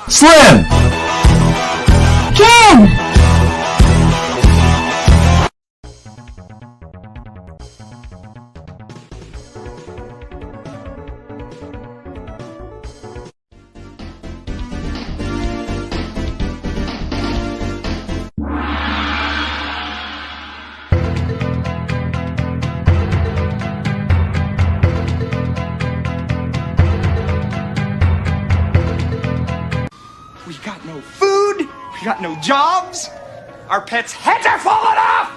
Slim! Ken! We got no food, we got no jobs, our pets' heads are falling off!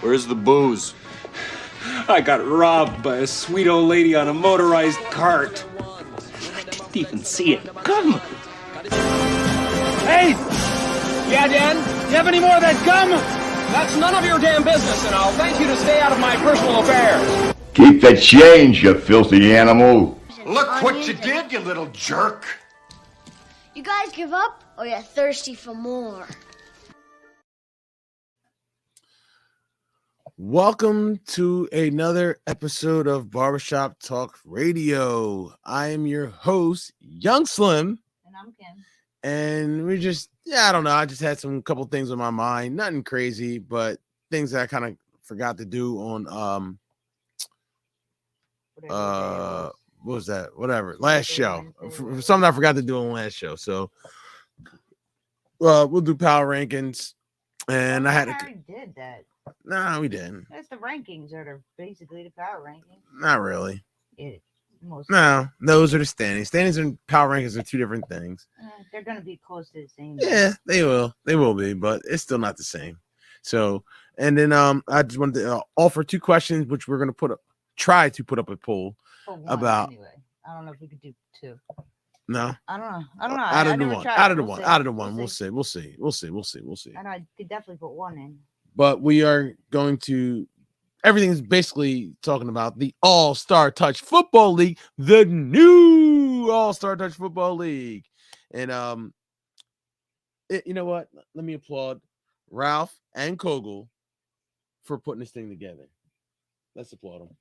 Where's the booze? I got robbed by a sweet old lady on a motorized cart. I didn't even see it come. Hey! Yeah, Dan? You have any more of that gum? That's none of your damn business, and I'll thank you to stay out of my personal affairs. Keep the change, you filthy animal. Look what you did, you little jerk! You guys give up, or you're thirsty for more? Welcome to another episode of Barbershop Talk Radio. I am your host, Young Slim. And I'm Kim. And we just, I don't know. I just had some couple things on my mind. Nothing crazy, but things that I kind of forgot to do on, what was that? Whatever. Last show. Something I forgot to do on last show. So, we'll do power rankings. And I had to. already did that. No, we didn't. That's the rankings that are basically the power rankings. Not really. No, those are the standings. Standings and power rankings are two different things. they're going to be close to the same. Yeah, they will. They will be, but it's still not the same. So, and then I just wanted to offer two questions, which we're going to try to put up a poll about. Anyway, I don't know if we could do two. No, I don't know. Out of the one, we'll see. And I could definitely put one in. But we are going to. Everything's basically talking about the All-Star Touch Football League, the new All-Star Touch Football League. And you know what? Let me applaud Ralph and Kogel for putting this thing together. Let's applaud them.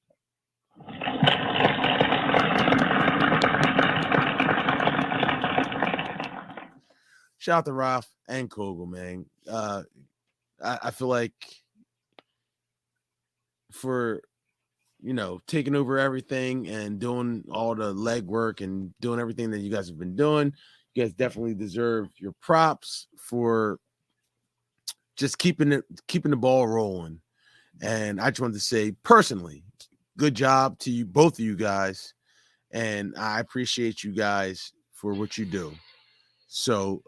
Shout out to Ralph and Kogel, man. I feel like for taking over everything and doing all the legwork and doing everything that you guys have been doing, you guys definitely deserve your props for just keeping the ball rolling. And I just wanted to say personally, good job to you, both of you guys, and I appreciate you guys for what you do. So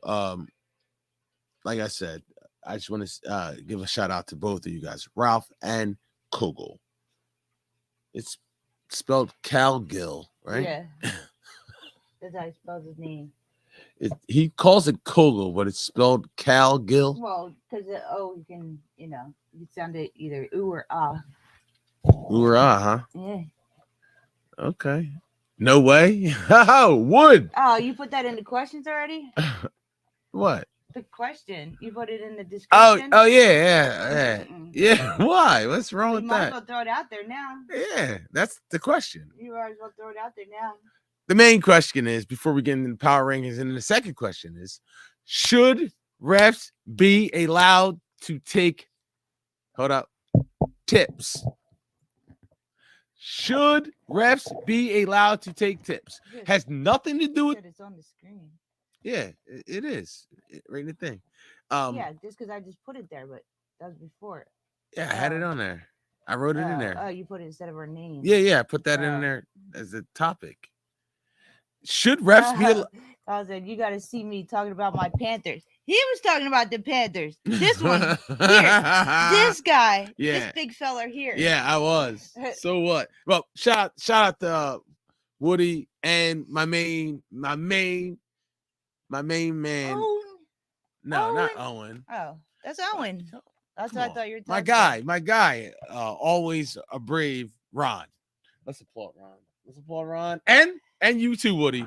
like I said, I just want to give a shout out to both of you guys, Ralph and Kogel. It's spelled Calgill, right? Yeah. That's how he spells his name. He calls it Kogel, but it's spelled Calgill. Well, because you can, you sound it either ooh or ah. Ooh or ah, huh? Yeah. Okay. No way. Oh, wood. Oh, you put that in the questions already? What? The question. You put it in the description? Oh yeah. Yeah. Why? What's wrong with that? You might as well throw it out there now. Yeah, that's the question. You might as well throw it out there now. The main question is, before we get into the power rankings, and the second question is, should refs be allowed to take tips? Should refs be allowed to take tips? Has nothing to do with. It's on the screen. Yeah, it is. Right in the thing. Yeah, just because I just put it there, but that was before. Yeah, I had it on there. I wrote it in there. Oh, you put it instead of our name. Yeah, I put that in there as a topic. Should refs be allowed? I said, you got to see me talking about my Panthers. He was talking about the Panthers. This one here. This guy. Yeah. This big fella here. Yeah, I was. So what? Well, shout out to Woody and my main man. Owen. No, not Owen. Oh, that's Owen. That's what I thought you were talking about. My guy. Always a brave Ron. Let's applaud Ron. And you too, Woody.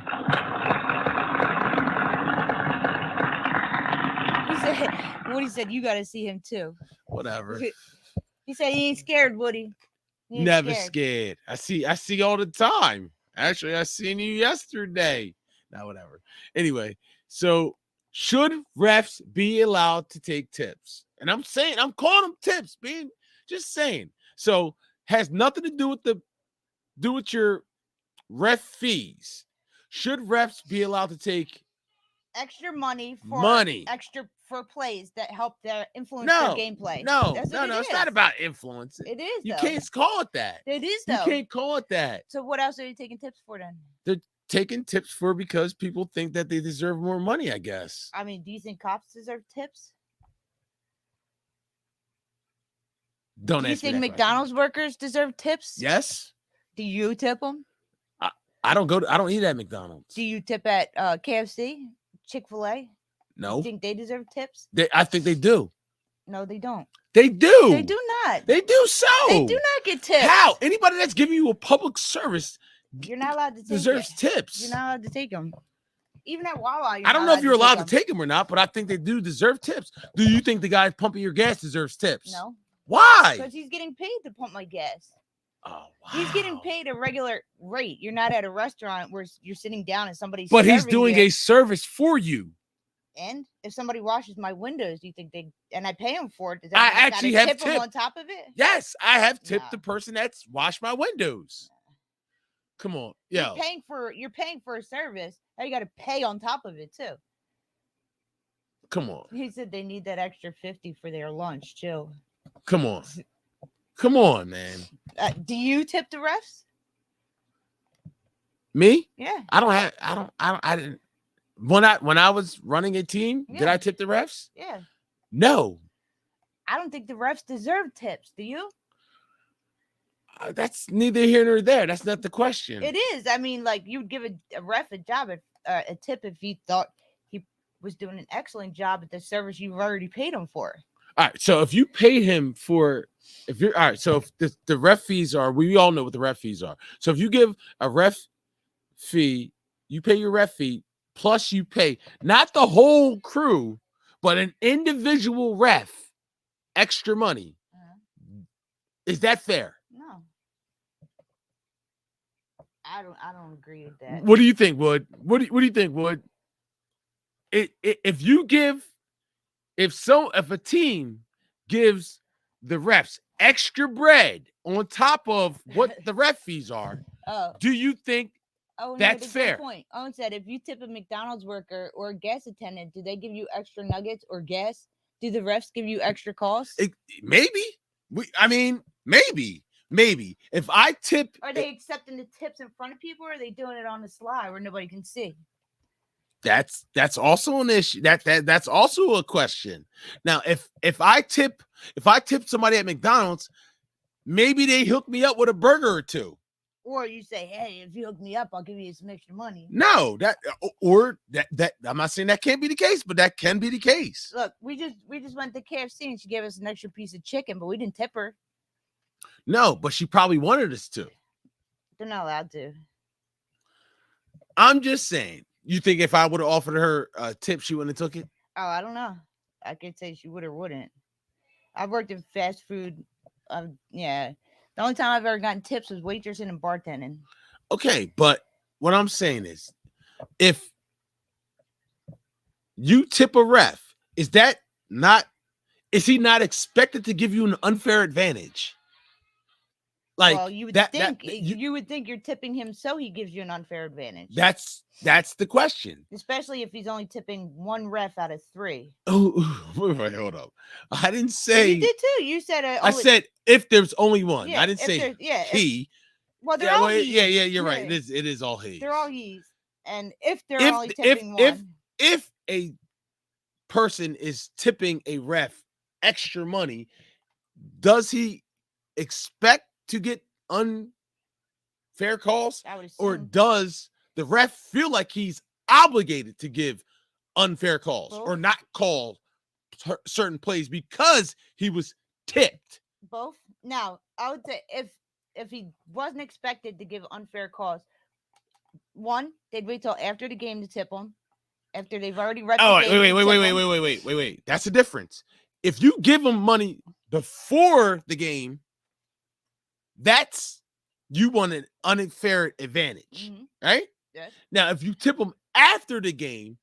Woody said you got to see him too. Whatever. He said he ain't scared, Woody. He ain't Never scared. I see all the time. Actually, I seen you yesterday. Now, whatever. Anyway, so should refs be allowed to take tips? And I'm calling them tips, being just saying. So has nothing to do with your ref fees. Should refs be allowed to take extra money for plays that help their influence their gameplay? No, That's what it's is. not about influence. It is. You though. can't call it that. It is though. You can't call it that. So what else are you taking tips for then? They're taking tips for because people think that they deserve more money, I guess. I mean, do you think cops deserve tips? Do you think McDonald's workers deserve tips? Yes. Do you tip them? I don't eat at McDonald's. Do you tip at KFC, Chick-fil-A? No. You think they deserve tips? I think they do. No, they don't. They do. They do not. They do so. They do not get tips. How? Anybody that's giving you a public service you're not allowed to take deserves tips. You're not allowed to take them. Even at Wawa, I don't know if you're allowed to take them or not, but I think they do deserve tips. Do you think the guy pumping your gas deserves tips? No. Why? Because he's getting paid to pump my gas. Oh, wow. He's getting paid a regular rate. You're not at a restaurant where you're sitting down and somebody's. But he's doing a service for you. And if somebody washes my windows, do you think they and I pay them for it? Does I that actually have tip tipped them on top of it? Yes, I have tipped the person that's washed my windows. Come on, yo. You're paying for a service. Now you got to pay on top of it too. Come on. He said they need that extra 50 for their lunch too. Come on, man. Do you tip the refs? Me? Yeah. I didn't. When I was running a team, did I tip the refs? Yeah. No. I don't think the refs deserve tips. Do you? That's neither here nor there. That's not the question. It is. I mean, like you would give a ref a job, a tip if you thought he was doing an excellent job at the service you've already paid him for. All right. So if you paid him if the ref fees are, we all know what the ref fees are. So if you give a ref fee, you pay your ref fee, plus you pay not the whole crew, but an individual ref extra money. Is that fair? No. I don't agree with that. What do you think, Wood? What do you think, Wood? If a team gives the refs extra bread on top of what the ref fees are, do you think that's fair? Point. Owen said, if you tip a McDonald's worker or a gas attendant, do they give you extra nuggets or gas? Do the refs give you extra costs? Maybe. Maybe. If I tip, are they accepting the tips in front of people, or are they doing it on the sly where nobody can see? That's also an issue. That's also a question. Now, if I tip somebody at McDonald's, maybe they hook me up with a burger or two. Or you say, hey, if you hook me up, I'll give you some extra money. No, that I'm not saying that can't be the case, but that can be the case. Look, we just went to KFC and she gave us an extra piece of chicken, but we didn't tip her. No, but she probably wanted us to. They're not allowed to. I'm just saying. You think if I would have offered her a tip, she wouldn't have took it? Oh, I don't know. I could say she would or wouldn't. I've worked in fast food. Yeah. The only time I've ever gotten tips was waitressing and bartending. Okay, but what I'm saying is, if you tip a ref, is he not expected to give you an unfair advantage? Like, well, you would think you're tipping him so he gives you an unfair advantage. That's the question. Especially if he's only tipping one ref out of 3. Oh, wait, hold up. I didn't say you did too. You said I said if there's only one. Yeah, I didn't say he. Well, they're all he's. Yeah, you're right. It is all he. They're all he's. And if they're only tipping one. If a person is tipping a ref extra money, does he expect to get unfair calls, or does the ref feel like he's obligated to give unfair calls or not call certain plays because he was tipped? Both. Now, I would say if he wasn't expected to give unfair calls, one, they'd wait till after the game to tip him. After they've already read. Oh, wait. That's the difference. If you give them money before the game, you want an unfair advantage, right? Yes. Now, if you tip them after the game,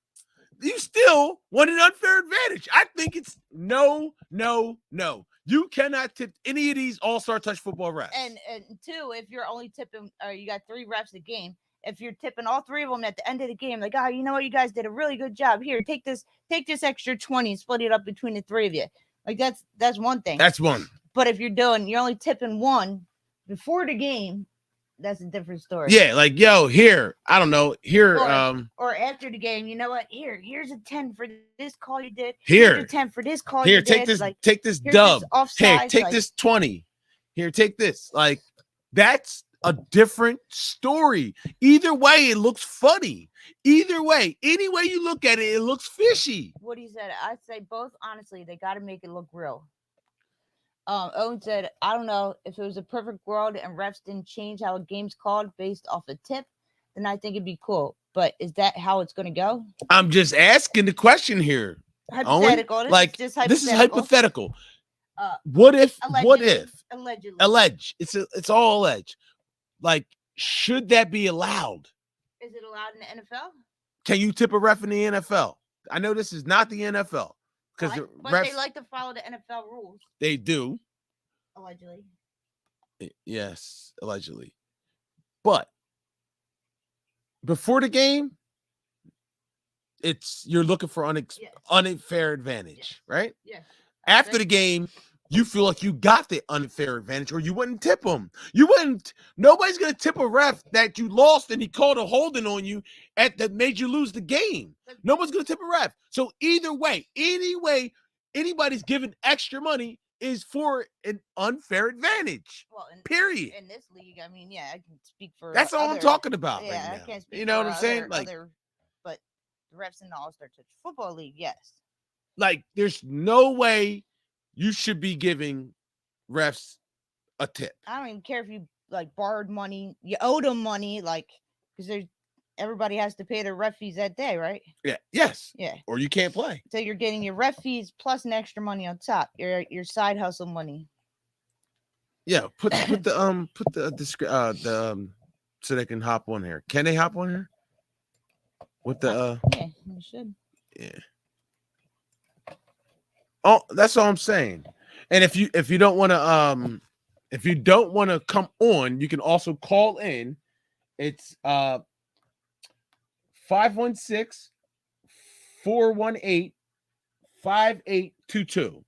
you still want an unfair advantage. I think it's no. You cannot tip any of these all-star touch football refs. And two, if you're only tipping, or you got 3 refs a game, if you're tipping all 3 of them at the end of the game, like, oh, you know what, you guys did a really good job. Here, take this extra 20 and split it up between the 3 of you. Like that's one thing. That's one. But if you're only tipping 1 before the game, that's a different story. Yeah, like, yo, here, I don't know, here, or after the game, you know what? Here's a 10 for this call you did. Here's a 10 for this call here, you did. take this here's dub. this offsides, Here, take this 20. Here, take this. Like, that's a different story. Either way, it looks funny. Either way, any way you look at it, it looks fishy. What he said, I'd say both. Honestly, they got to make it look real. Owen said, I don't know if it was a perfect world and refs didn't change how a game's called based off a tip, then I think it'd be cool. But is that how it's going to go? I'm just asking the question here. Hypothetical. Owen, like, this is this is hypothetical. Allegedly. It's all alleged. Like, should that be allowed? Is it allowed in the NFL? Can you tip a ref in the NFL? I know this is not the NFL. Because they like to follow the NFL rules. They do. Allegedly. Yes, allegedly. But before the game, you're looking for unfair advantage, right? Yeah. After the game, you feel like you got the unfair advantage, or you wouldn't tip them. Nobody's gonna tip a ref that you lost and he called a holding on you that made you lose the game. No one's gonna tip a ref. So either way, anybody's giving extra money is for an unfair advantage. Well, period. In this league, I mean, yeah, I can speak for. That's all I'm talking about. Yeah, right now. I can't speak. You know what I'm saying? But the refs in the All-Star Touch Football League, yes. Like, there's no way you should be giving refs a tip. I don't even care if you borrowed money, you owed them money, because everybody has to pay their ref fees that day, right? Yeah. Yes. Yeah. Or you can't play. So you're getting your ref fees plus an extra money on top. Your side hustle money. Yeah. Put the so they can hop on here. Can they hop on here? With the yeah, you should. Yeah. Oh, that's all I'm saying. And if you don't want to come on, you can also call in. It's 516-418-5822.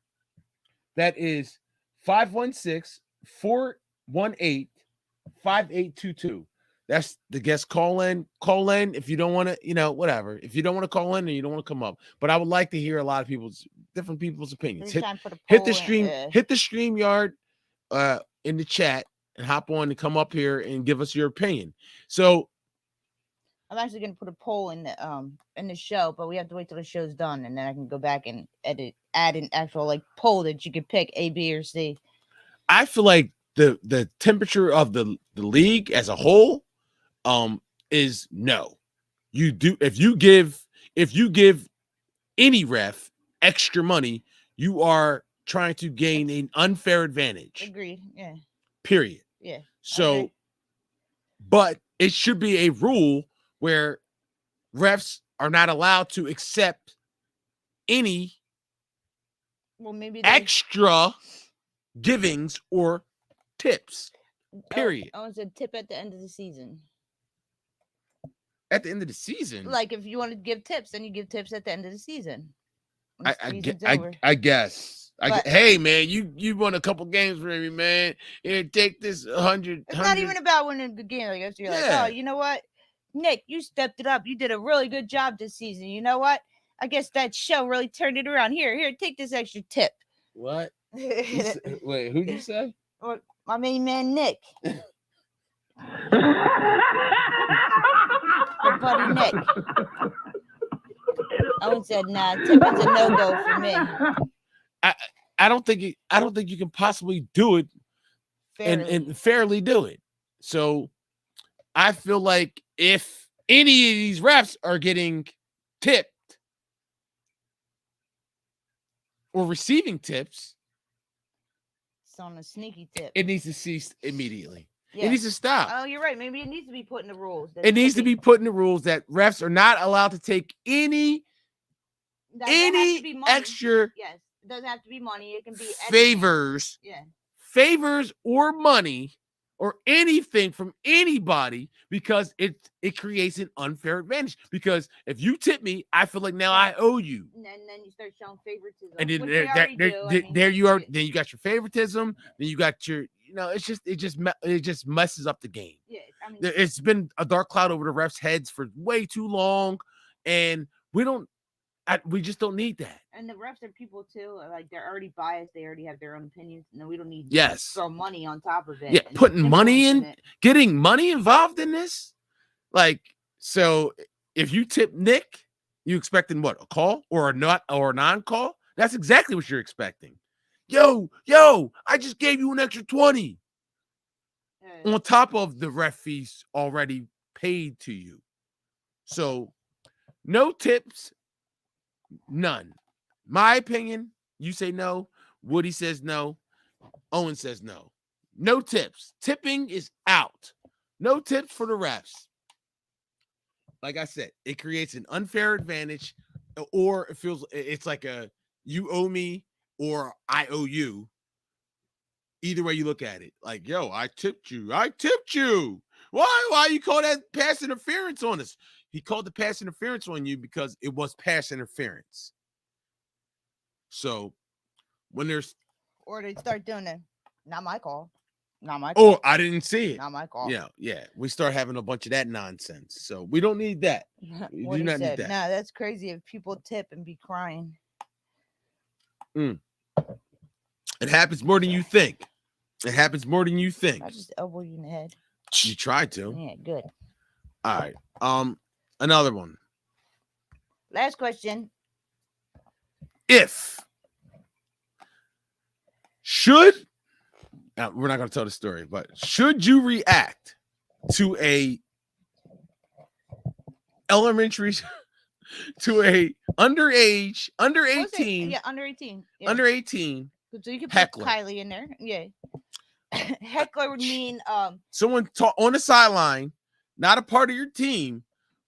That is 516-418-5822. That's the guest call in. Call in if you don't want to, whatever. If you don't want to call in and you don't want to come up. But I would like to hear a lot of different people's opinions. Hit the stream, hit the StreamYard in the chat and hop on and come up here and give us your opinion. So I'm actually going to put a poll in the show, but we have to wait till the show's done, and then I can go back and add an actual poll that you could pick A, B, or C. I feel like the temperature of the league as a whole is no. You do if you give any ref extra money, you are trying to gain an unfair advantage. Agreed. Yeah. Period. Yeah. So, okay. But it should be a rule where refs are not allowed to accept any extra givings or tips. Period. I was a tip at the end of the season. At the end of the season, like if you want to give tips, then you give tips at the end of the season. I guess. Hey man, you won a couple games for me, man. Here, take this 100. It's not even about winning the game. Like you're like, oh, you know what, Nick, you stepped it up. You did a really good job this season. You know what? I guess that show really turned it around. Here, take this extra tip. What? Wait, who'd you say? My main man, Nick. Your buddy Nick. Owen said, "Nah, tipping's a no-go for me." I don't think you can possibly do it and fairly do it. So I feel like if any of these refs are getting tipped or receiving tips, it's on a sneaky tip. It needs to cease immediately. It needs to stop. Oh, you're right. Maybe it needs to be put in the rules. It needs to be put in the rules that refs are not allowed to take any extra Yes, it doesn't have to be money. It can be favors. Yeah. Favors or money or anything from anybody, because it creates an unfair advantage. Because if you tip me, I feel like now I owe you. And then you start showing favoritism. And then Which there you are. Then you got your favoritism. Then you got your, it just messes up the game. Yeah, I mean, It's been a dark cloud over the refs' heads for way too long, and we just don't need that. And the refs are people too. Like, they're already biased. They already have their own opinions. And then we don't need to throw money on top of it. Yeah, putting money in, getting money involved in this. Like, so if you tip Nick, you expecting what? A call or a non-call? That's exactly what you're expecting. Yo, I just gave you an extra 20 on top of the ref fees already paid to you. So no tips. None. My opinion, you say no. Woody says no. Owen says no. No tips. Tipping is out. No tips for the refs. Like I said, it creates an unfair advantage, or it's like a you owe me or I owe you. Either way you look at it. Like, yo, I tipped you. Why you call that pass interference on us? He called the pass interference on you because it was pass interference. So when or they start doing it, not my call. Oh, I didn't see it. Not my call. Yeah. We start having a bunch of that nonsense. So we don't need that. We do not need that. Nah, that's crazy if people tip and be crying. It happens more than you think. I just elbow you in the head. You tried to. Yeah, good. All right. Another one. Last question. Now, we're not going to tell the story, but should you react to a elementary to a under 18? Yeah, under 18. Yeah. Under 18. So you can put heckler. Kylie in there. Yeah. Heckler would mean someone on the sideline, not a part of your team,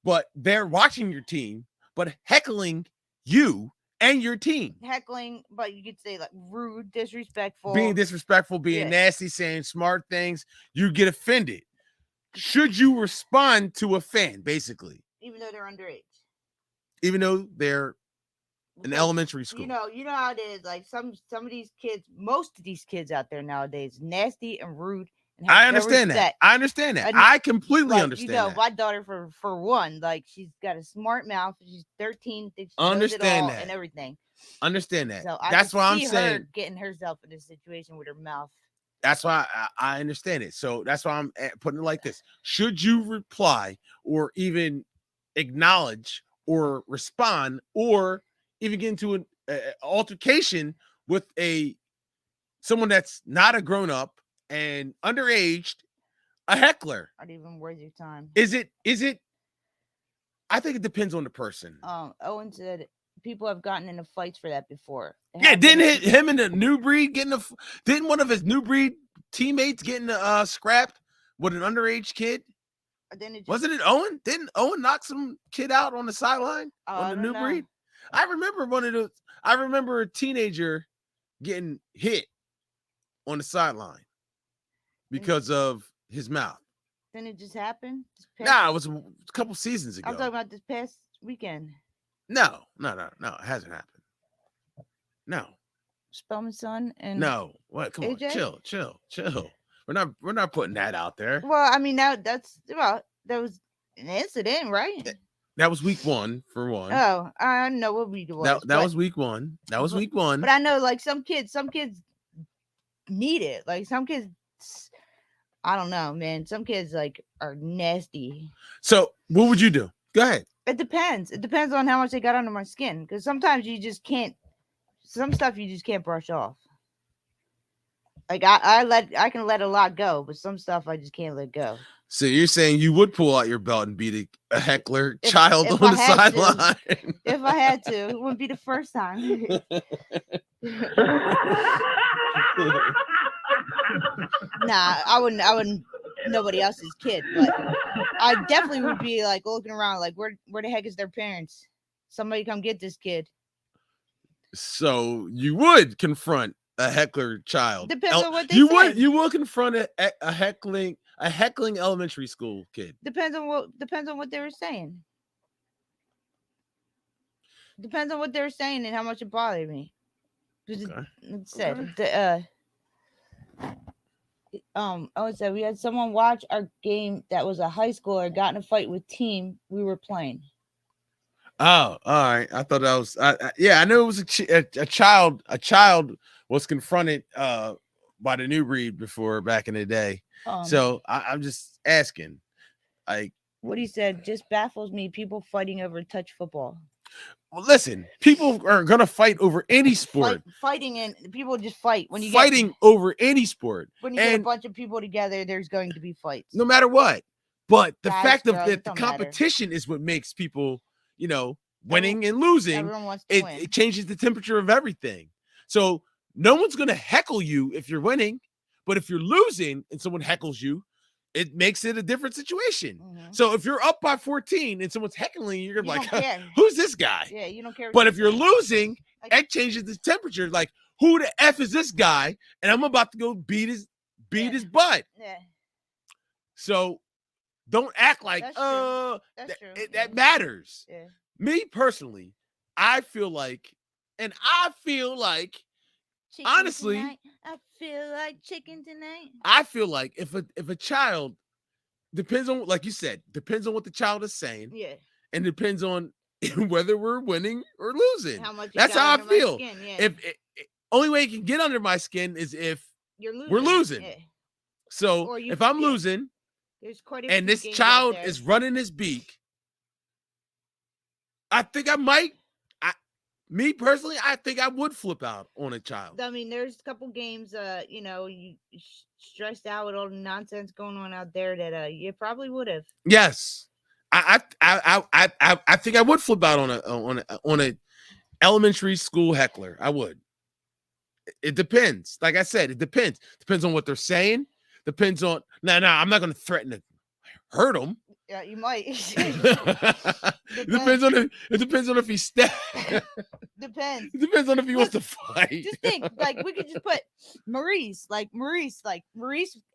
but they're watching your team, but heckling you and your team. Heckling, but you could say like rude, disrespectful. Being disrespectful, being nasty, saying smart things. You get offended. Should you respond to a fan, basically? Even though they're underage. Even though they're in elementary school. You know how it is. Like some of these kids, most of these kids out there nowadays, nasty and rude. And I understand that. I completely understand that. My daughter, for one, like, she's got a smart mouth. She's 13. She knows it all and everything. Understand that. So that's why I'm saying her getting herself in this situation with her mouth. That's why I understand it. So that's why I'm putting it like this. Should you reply or even acknowledge or respond or even get into an altercation with someone that's not a grown-up and underaged, a heckler? Not even worth your time. Is it? I think it depends on the person. Owen said people have gotten into fights for that before. Didn't him and the New Breed didn't one of his New Breed teammates getting scrapped with an underage kid? Wasn't it Owen? Didn't Owen knock some kid out on the sideline on the New Breed? I remember a teenager getting hit on the sideline because of his mouth. Didn't it just happen? Nah, it was a couple seasons ago. I'm talking about this past weekend. No, it hasn't happened. No. Spellman's son and no. What? Come AJ? on, chill. We're not putting that out there. Well, I mean, that was an incident, right? That was week 1 for one. Oh, I know what week it was. That was week 1. That was week 1. But I know, like, some kids need it. Like, some kids, I don't know, man. Some kids like are nasty. So what would you do? Go ahead. It depends. It depends on how much they got under my skin. Because sometimes you just can't. Some stuff you just can't brush off. Like I can let a lot go, but some stuff I just can't let go. So you're saying you would pull out your belt and beat a heckler child on the sideline? If I had to, it wouldn't be the first time. Nah, I wouldn't nobody else's kid, but I definitely would be like looking around, like where the heck is their parents? Somebody come get this kid. So you would confront a heckler child. Depends on what they you say. would you will confront a heckling elementary school kid. Depends on what they were saying. Depends on what they were saying and how much it bothered me. Okay. It said it said we had someone watch our game that was a high schooler got in a fight with team we were playing. Oh, all right. I thought that was I knew it was a child. A child was confronted by the new breed before back in the day. So I'm just asking, like, what he said just baffles me. People fighting over touch football. Well, listen, people are gonna fight over any sport. Fighting and people just fight when you fighting over any sport. When you get a bunch of people together, there's going to be fights, no matter what. But the Guys, fact girls, of that the competition is what makes people, winning and losing. Everyone wants to win. It changes the temperature of everything. So no one's gonna heckle you if you're winning, but if you're losing and someone heckles you, it makes it a different situation. Mm-hmm. So if you're up by 14 and someone's heckling you, you're you like, care. who's this guy? Yeah, you don't care. But if you're losing, it changes the temperature. Like, who the F is this guy? And I'm about to go beat his butt. Yeah. So don't act like that matters. Yeah. Me personally, I feel like Chicken honestly, tonight. I feel like chicken tonight. I feel like if a child depends on, like you said, depends on what the child is saying. Yeah. And depends on whether we're winning or losing. That's how I feel. Skin, yeah. If only way it can get under my skin is if we're losing. Yeah. So if I'm losing and this child is running his beak, I think I might. Me personally, I think I would flip out on a child. I mean, there's a couple games, you stressed out with all the nonsense going on out there that you probably would have. Yes, I think I would flip out on a elementary school heckler. I would. It depends. Like I said, it depends. Depends on what they're saying. Depends on. No, I'm not going to threaten to hurt them. Yeah, you might. It depends on if he's Depends. It depends on if he wants to fight. Just think, like we could just put Maurice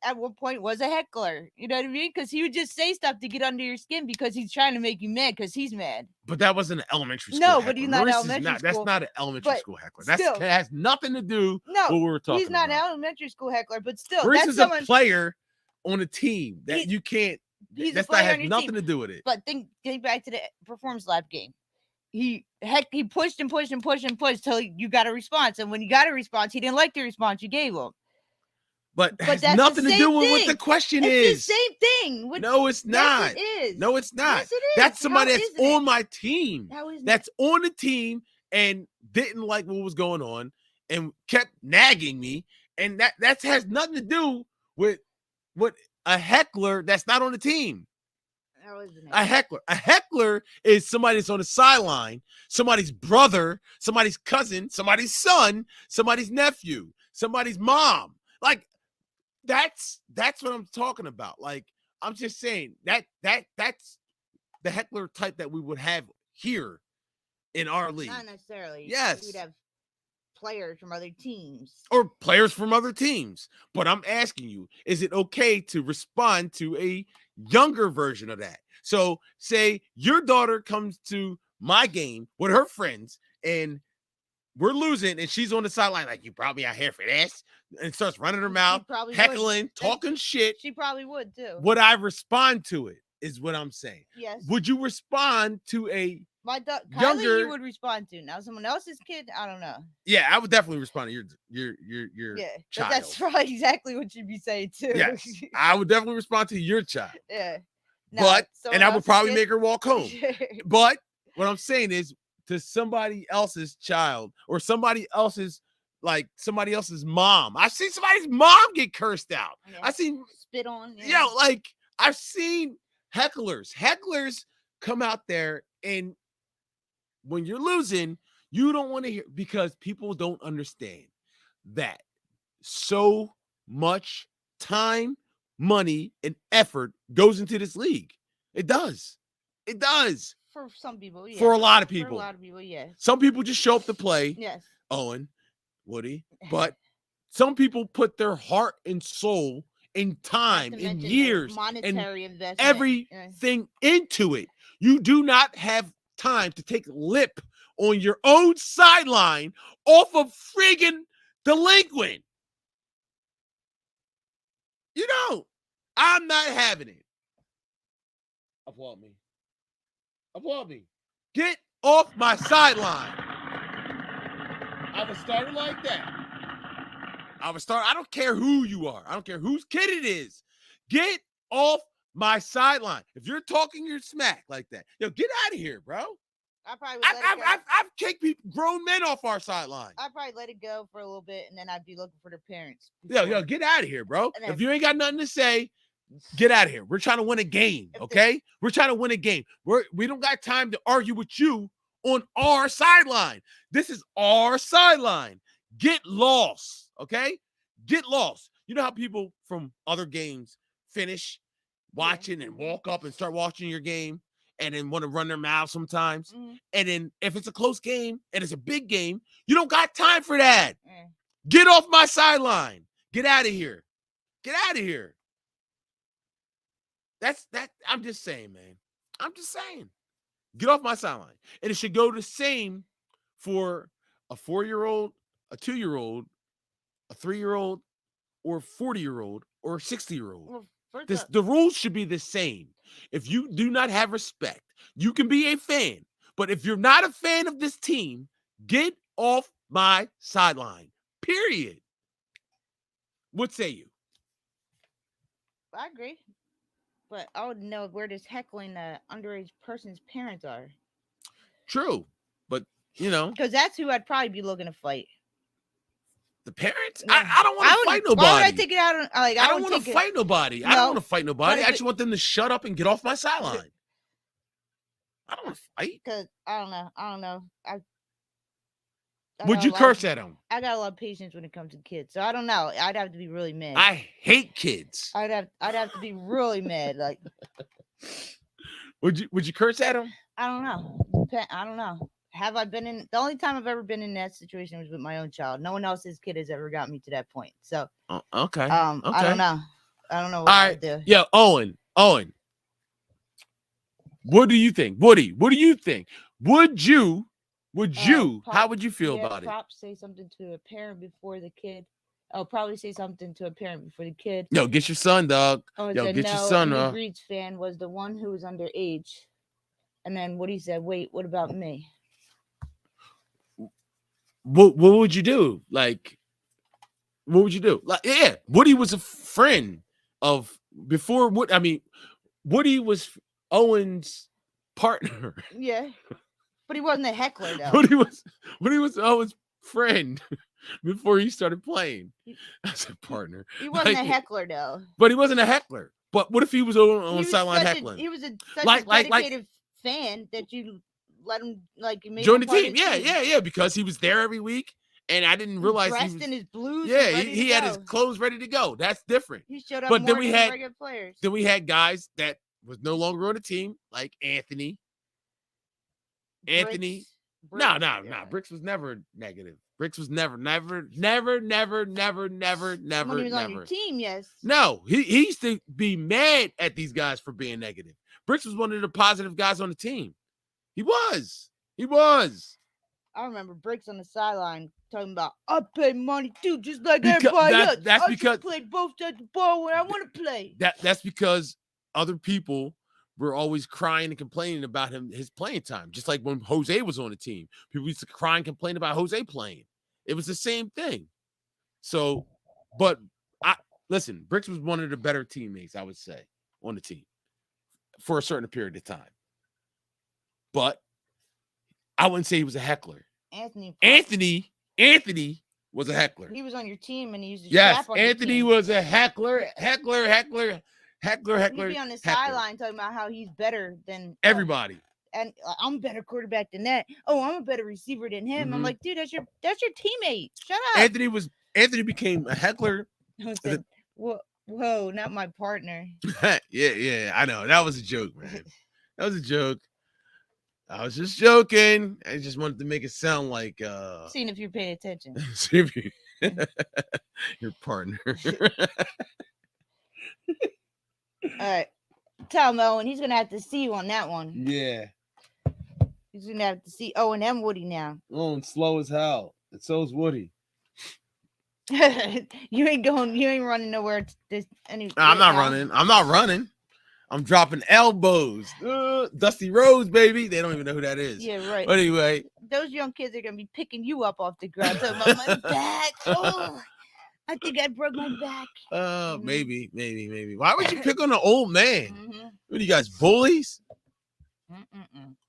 at one point was a heckler. You know what I mean? Because he would just say stuff to get under your skin because he's trying to make you mad because he's mad. But that wasn't an elementary school. No, heckler. but he's not Maurice elementary school. That's not an elementary school heckler. That still, has nothing to do with what we were talking about. He's not an elementary school heckler, but still, Maurice that's is someone, a player on a team that you can't. That's not has nothing to do with it. But think back to the Performance Lab game. He pushed and pushed and pushed and pushed till you got a response. And when you got a response, he didn't like the response you gave him. But it has nothing to do with what the question is. It's the same thing. No, it's not. Yes, it is. No, it's not. Yes, it is. That's somebody that's on my team. That's it? on the team and didn't like what was going on and kept nagging me. And that has nothing to do with what a heckler that's not on the team. A heckler is somebody that's on the sideline, somebody's brother, somebody's cousin, somebody's son, somebody's nephew, somebody's mom. Like that's what I'm talking about. Like I'm just saying that's the heckler type that we would have here in our league. Not necessarily. Yes. We'd have players from other teams. Or players from other teams. But I'm asking you, is it okay to respond to a younger version of that? So say your daughter comes to my game with her friends and we're losing and she's on the sideline like, you brought me out here for this, and starts running her mouth, heckling, talking shit. She probably would too. Would I respond to it is what I'm saying. Yes. Would you respond to a Kylie, you would respond to. Now someone else's kid, I don't know. Yeah, I would definitely respond to your child. That's probably exactly what you'd be saying too. Yes, I would definitely respond to your child. Yeah. And I would probably make her walk home. But what I'm saying is to somebody else's child or somebody else's mom. I've seen somebody's mom get cursed out. Yeah. I've seen spit on. Yeah, like I've seen hecklers. Hecklers come out there, and when you're losing, you don't want to hear, because people don't understand that so much time, money and effort goes into this league. It does. It does. For some people, yeah. For a lot of For a people. lot of people, yeah. Some people just show up to play. Yes. Owen, Woody, but some people put their heart and soul and time and years monetary and investment, everything into it. You do not have time to take lip on your own sideline off of friggin' delinquent. You know, I'm not having it. Applaud me. Applaud me. Get off my sideline. I would start it like that. I don't care who you are. I don't care whose kid it is. Get off my sideline. If you're talking your smack like that, get out of here, bro. I've kicked people, grown men off our sideline. I'd probably let it go for a little bit, and then I'd be looking for their parents. Yo, get out of here, bro. If you ain't got nothing to say, get out of here. We're trying to win a game, okay? We're trying to win a game. We don't got time to argue with you on our sideline. This is our sideline. Get lost, okay? Get lost. You know how people from other games finish watching and walk up and start watching your game and then want to run their mouth sometimes? Mm-hmm. And then if it's a close game and it's a big game, you don't got time for that. Get off my sideline. Get out of here. Get out of here. That's that. I'm just saying, man. I'm just saying. Get off my sideline. And it should go the same for a 4-year-old, a 2-year-old, a 3-year-old, or a 40-year-old, or a 60-year-old. Well, the rules should be the same. If you do not have respect, you can be a fan. But if you're not a fan of this team, get off my sideline. Period. What say you? I agree. But I would know where this heckling underage person's parents are. True. But, because that's who I'd probably be looking to fight. The parents? Yeah. I don't want to fight nobody. Why would I take it out on, I don't want to fight nobody. No, I don't want to fight nobody. I just want them to shut up and get off my sideline. I don't want to fight. Because I don't know. Would you curse at them? I got a lot of patience when it comes to kids, so I don't know. I'd have to be really mad. I hate kids. I'd have to be really mad. Like, would you curse at them? I don't know. Have I been in? The only time I've ever been in that situation was with my own child. No one else's kid has ever got me to that point. So, okay. I don't know. I don't know what I do. Yeah, Owen. What do you think, Woody? What do you think? Would you? How would you feel about it? Props say something to a parent before the kid. I'll probably say something to a parent before the kid. Yo, get your son, dog. Get your son, the Breeds fan was the one who was underage. And then Woody said, "Wait, what about me?" What would you do? Like, what would you do? Like, yeah, Woody was a friend of before. Woody was Owen's partner. Yeah, but he wasn't a heckler though. Woody was Owen's friend before he started playing as a partner. He wasn't a heckler though. But he wasn't a heckler. But what if he was on sideline heckling? He was such a dedicated fan that you let him join the team. Yeah, because he was there every week, and I didn't realize dressed in his blues. Yeah, he had his clothes ready to go. That's different. He showed up more than regular players. Then we had guys that was no longer on the team, like Anthony. Bricks, No. Bricks was never negative. Bricks was never. When he was on your team, yes. No, he used to be mad at these guys for being negative. Bricks was one of the positive guys on the team. He was. I remember Bricks on the sideline talking about, I pay money too, just like everybody else. That's because play both sides of the ball when I want to play. That's because other people were always crying and complaining about his playing time. Just like when Jose was on the team, people used to cry and complain about Jose playing. It was the same thing. So, but listen, Bricks was one of the better teammates, I would say, on the team for a certain period of time. But I wouldn't say he was a heckler. Anthony was a heckler. He was on your team and he used to yes, on Anthony your team. Was a heckler. He'd be on the sideline talking about how he's better than everybody. And I'm a better quarterback than that. Oh, I'm a better receiver than him. Mm-hmm. I'm like, dude, that's your teammate. Shut up. Anthony became a heckler. Well, Whoa, not my partner. Yeah, I know. That was a joke, man. That was a joke. I was just joking. I just wanted to make it sound like Seeing if you're paying attention. see if you- your partner. All right. Tell Owen he's gonna have to see you on that one. Yeah. He's gonna have to see Owen and Woody now. Oh, and slow as hell. And so's Woody. You ain't running nowhere. I'm not running. I'm dropping elbows. Dusty Rhodes, baby. They don't even know who that is. Yeah, right. But anyway, those young kids are gonna be picking you up off the ground. Talking about my back. Oh, I think I broke my back. maybe. Why would you pick on an old man? Mm-hmm. What are you guys, bullies?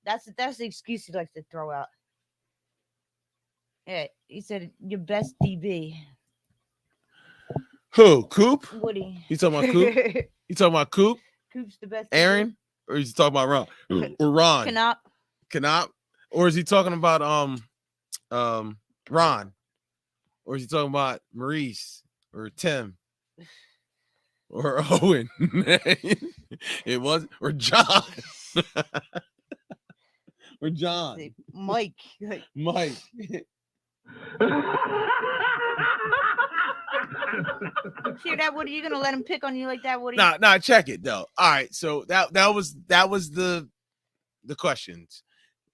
That's the excuse he likes to throw out. Yeah, he said your best DB. Who? Coop? Woody. You talking about Coop? You talking about Coop? Coop's the best. Aaron? Or is he talking about Ron? Or Ron? Canop. Or is he talking about Ron? Or is he talking about Maurice or Tim? Or Owen? It was or John. Or John. Mike. Mike. Hear that, Woody? You gonna let him pick on you like that, Woody? Nah, check it though. All right, so that was the questions.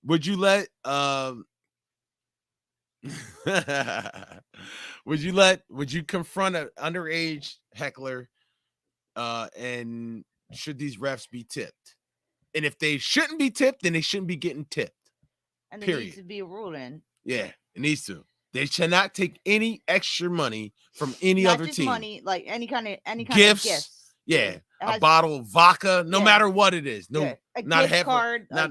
Would you let would you confront an underage heckler and should these refs be tipped? And if they shouldn't be tipped, then they shouldn't be getting tipped. And there needs to be a rule in. Yeah, it needs to. They should not take any extra money from any Not other just team. Money, like any kind of gifts. Of gifts. Yeah, a bottle of vodka, no matter what it is. No, a not gift half card, not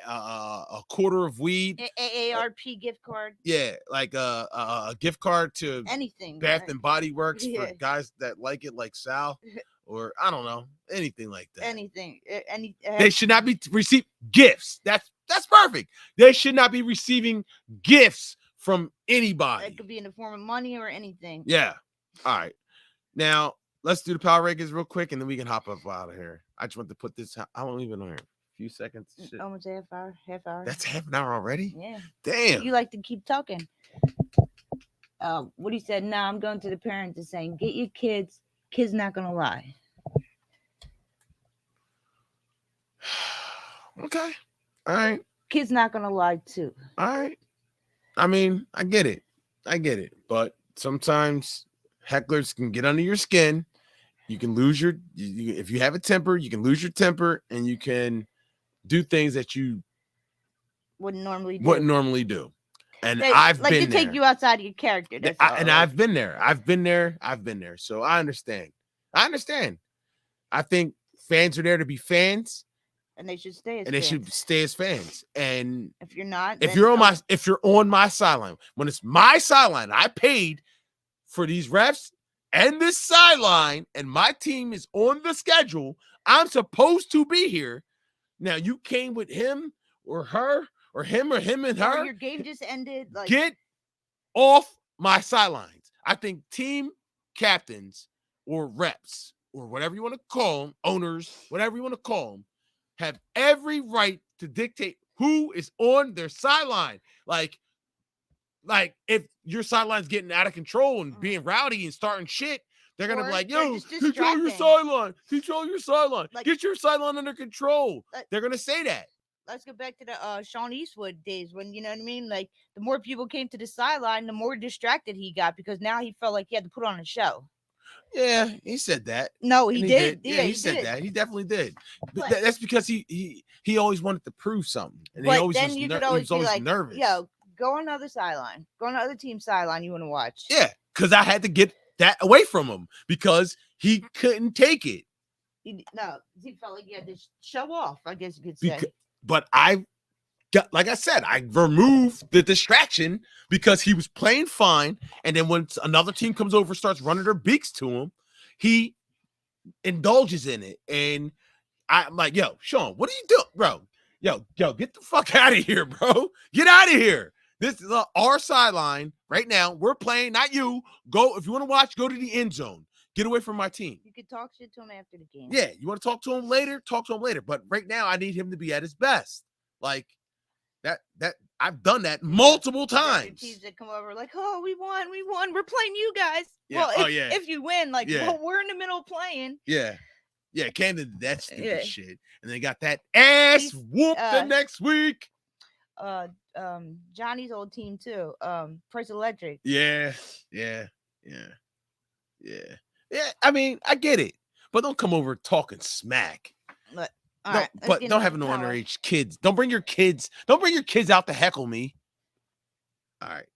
a quarter of weed. AARP gift card. Yeah, like a gift card to anything. Bath and Body Works Yeah. for guys that like it, like Sal, or I don't know, anything like that. Anything. They should not be receive gifts. That's perfect. They should not be receiving gifts from anybody. It could be in the form of money or anything. Yeah. All right. Now let's do the power rankings real quick, and then we can hop up out of here. I just want to put this. How long have we been on here? A few seconds. Shit. Almost half hour. That's half an hour already. Yeah. Damn. You like to keep talking. Woody said, "Nah, I'm going to the parents and saying, get your kids. Kids not gonna lie." Okay. All right. Kids not gonna lie too. All right. I mean, I get it, but sometimes hecklers can get under your skin. You can lose if you have a temper, you can lose your temper, and you can do things that you wouldn't normally do. And I've been to there. Take you outside of your character. I've been there. I've been there. So I understand. I think fans are there to be fans. And they should stay as fans. They should stay as fans. And if you're not, if you're on my sideline, when it's my sideline, I paid for these refs and this sideline, and my team is on the schedule, I'm supposed to be here. Now you came with him or her or him and her. Or your game just ended. Get off my sidelines. I think team captains or reps or whatever you want to call them, owners, whatever you want to call them, have every right to dictate who is on their sideline. Like if your sideline's getting out of control and being rowdy and starting shit, they're gonna be like, "Yo, control your sideline. Control your sideline. Get your sideline under control." They're gonna say that. Let's go back to the Sean Eastwood days when, you know what I mean? Like the more people came to the sideline, the more distracted he got because now he felt like he had to put on a show. Yeah, he said that. No, he did. Yeah, he said that. He definitely did. But that's because he always wanted to prove something, and he always was always nervous. Yo, go on the other sideline. Go on the other team's sideline. You want to watch? Yeah, because I had to get that away from him because he couldn't take it. He felt like he had to show off. I guess you could say. But like I said, I removed the distraction because he was playing fine. And then when another team comes over, starts running their beaks to him, he indulges in it. And I'm like, yo, Sean, what are you doing, bro? Yo, get the fuck out of here, bro. Get out of here. This is our sideline right now. We're playing, not you. Go, if you want to watch, go to the end zone. Get away from my team. You could talk shit to him after the game. Yeah, you want to talk to him later? Talk to him later. But right now, I need him to be at his best. Like that I've done that multiple times. Teams that come over like, oh, we won. We're playing you guys. Yeah. Well, if you win, like, Yeah. well, we're in the middle of playing. Yeah. Yeah, Camden did that stupid shit. And they got that ass whooped the next week. Johnny's old team too. Price Electric. Yeah. I mean, I get it, but don't come over talking smack. But don't have no underage kids. Don't bring your kids out to heckle me. All right.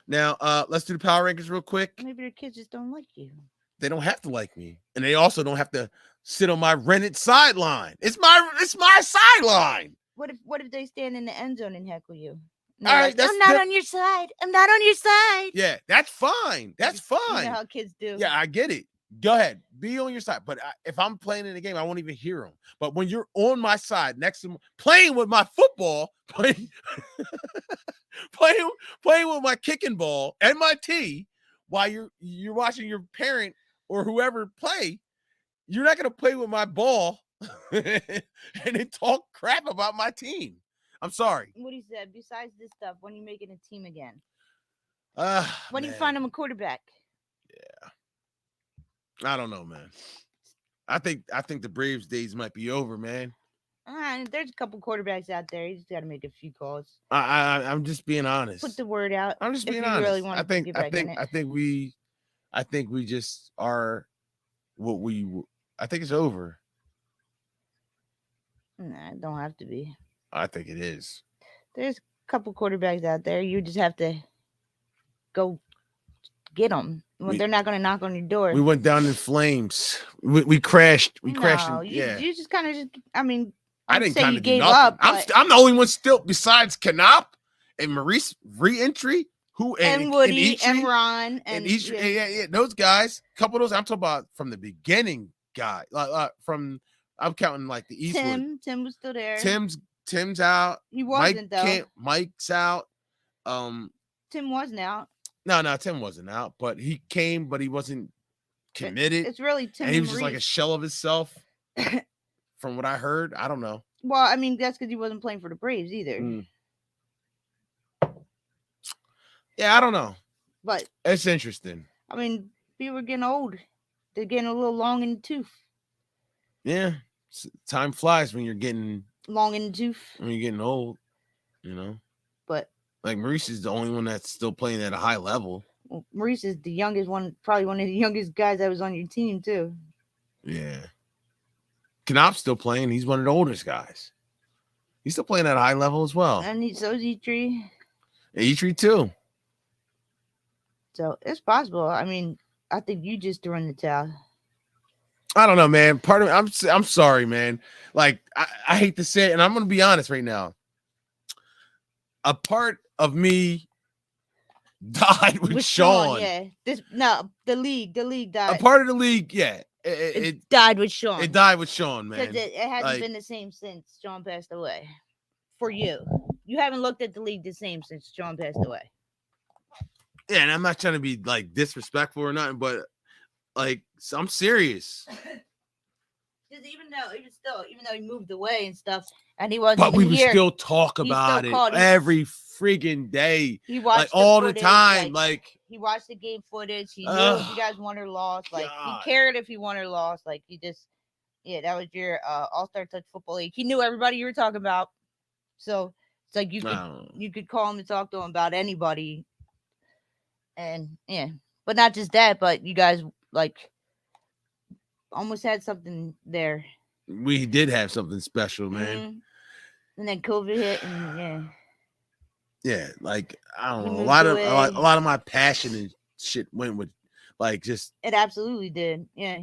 Now, let's do the power rankings real quick. Maybe your kids just don't like you. They don't have to like me, and they also don't have to sit on my rented sideline. It's my sideline. What if they stand in the end zone and heckle you? All right, I'm not on your side. I'm not on your side. Yeah, that's fine. That's fine. You know how kids do. Yeah, I get it. Go ahead, be on your side. But if I'm playing in the game, I won't even hear them. But when you're on my side, next to me, playing with my football, playing with my kicking ball and my tee, while you're watching your parent or whoever play, you're not gonna play with my ball and then talk crap about my team. I'm sorry. What he said. Besides this stuff, when are you making a team again? When do you Man. find him a quarterback? Yeah. I don't know, man. I think the Braves days might be over, man. There's a couple quarterbacks out there. You just got to make a few calls. I'm just being honest. Put the word out. I'm just being if you honest. Really want I think we just are what we. I think it's over. Nah, it don't have to be. I think it is. There's a couple quarterbacks out there. You just have to go get them. They're not going to knock on your door. We went down in flames. We crashed. We crashed. You just kind of just. I mean, I didn't say you gave nothing. up. I'm the only one still besides Canop and Maurice re-entry. And Woody and Ron and yeah, those guys. A couple of those. I'm talking about from the beginning. Guy, I'm counting like the Eastwood. Tim was still there. Tim's out. He wasn't though. Mike's out. Tim wasn't out. No, Tim wasn't out, but he came, but he wasn't committed. It's really Tim. And he was just like a shell of himself. From what I heard, I don't know. Well, I mean, that's because he wasn't playing for the Braves either. Yeah, I don't know. But it's interesting. I mean, people are getting old. They're getting a little long in the tooth. Yeah. Time flies when you're getting long in the tooth. When you're getting old, you know. But like Maurice is the only one that's still playing at a high level. Well, Maurice is the youngest one, probably one of the youngest guys that was on your team too. Yeah. Knopf's still playing. He's one of the oldest guys. He's still playing at a high level as well. And so is E-Tree. E-Tree too. So it's possible. I mean, I think you just threw in the towel. I don't know, man. Part of me, I'm sorry, man. Like I hate to say it, and I'm gonna be honest right now. A part of me died with Sean. Yeah. The league died. A part of the league, yeah. It died with Sean. It died with Sean, man. Because it hasn't been the same since Sean passed away. For you. You haven't looked at the league the same since Sean passed away. Yeah, and I'm not trying to be like disrespectful or nothing, but like I'm serious. Because even though he moved away and stuff, and he wasn't. But we would here, still talk about it every freaking day. He watched like all footage, the time. Like he watched the game footage. He knew if you guys won or lost. Like God. he cared if you won or lost. Like he just, that was your All-Star Touch Football League. He knew everybody you were talking about. So it's like you could call him and talk to him about anybody. And but not just that, but you guys like almost had something there. We did have something special, man. Mm-hmm. And then COVID hit, and yeah, like I don't know, a lot of my passion and shit went with like just. It absolutely did. Yeah,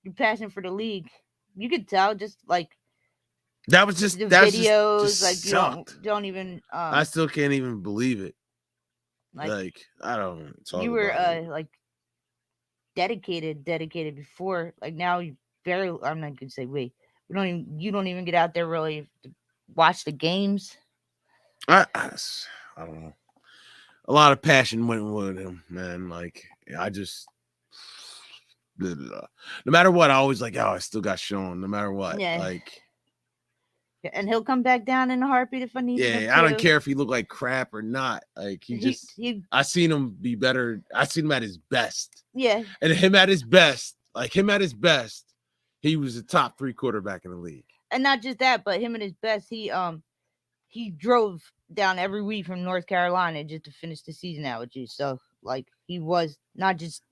your passion for the league, you could tell just like. That was just the that videos, just like sucked. you don't even. I still can't even believe it. Like I don't know. You were like dedicated before. Like now you barely. I'm not gonna say we you don't even get out there really to watch the games. I don't know. A lot of passion went with him, man. Like blah, blah, blah. No matter what, I always like, oh, I still got Sean. No matter what, Yeah. like, And he'll come back down in a heartbeat if I need him. yeah, I don't care if he looked like crap or not. Like I seen him be better. I seen him at his best. Yeah. And him at his best, he was a top 3 quarterback in the league. And not just that, but him at his best, he drove down every week from North Carolina just to finish the season out with you. So like he was not just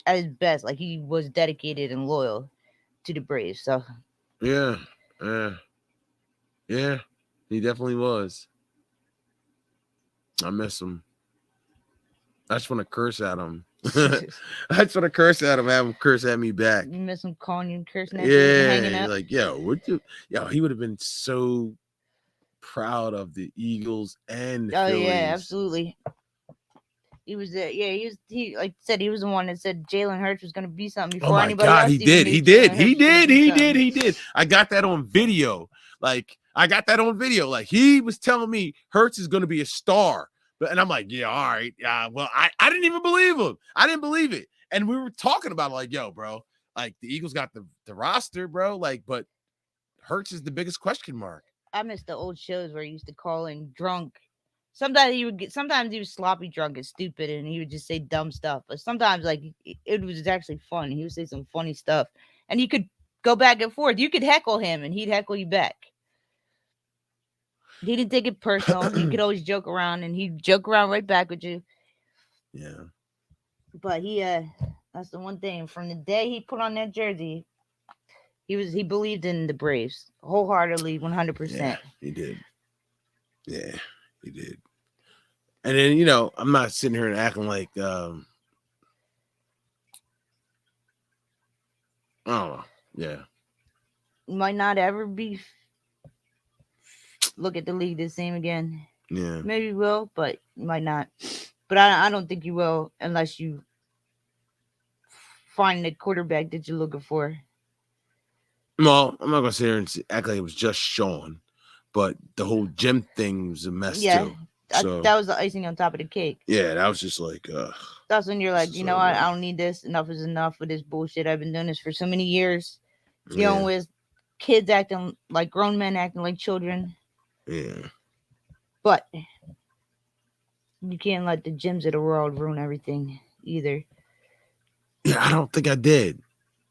at his best, like he was dedicated and loyal to the Braves. So yeah, he definitely was. I miss him. I just want to curse at him. I just want to curse at him, have him curse at me back. You miss him calling you and cursing at you and hanging up. Like, he would have been so proud of the Eagles and the Phillies. Yeah, absolutely. He was he like said he was the one that said Jalen Hurts was going to be something before anybody else. He did. I got that on video. Like he was telling me Hurts is going to be a star. And I'm like, yeah, all right. Well, I didn't even believe him. I didn't believe it. And we were talking about it, like, yo, bro, like the Eagles got the roster, bro. Like, but Hurts is the biggest question mark. I miss the old shows where he used to call in drunk. Sometimes he was sloppy drunk and stupid and he would just say dumb stuff. But sometimes like it was actually fun. He would say some funny stuff. And you could go back and forth. You could heckle him and he'd heckle you back. He didn't take it personal. He could always joke around, and he'd joke around right back with you. Yeah. But that's the one thing. From the day he put on that jersey, he believed in the Braves wholeheartedly, 100%. Yeah, he did. Yeah, he did. And then, I'm not sitting here and acting like, I don't know. Yeah. Might not ever be. Look at the league the same again. Yeah. Maybe you will, but you might not. But I don't think you will unless you find the quarterback that you're looking for. Well, I'm not going to sit here and act like it was just Sean, but the whole gym thing was a mess too. So, that was the icing on top of the cake. Yeah, that was just like... that's when you're like, you know what? I don't need this. Enough is enough of this bullshit. I've been doing this for so many years. Dealing with kids acting like grown men, acting like children. Yeah. But you can't let the gyms of the world ruin everything either. Yeah, I don't think I did.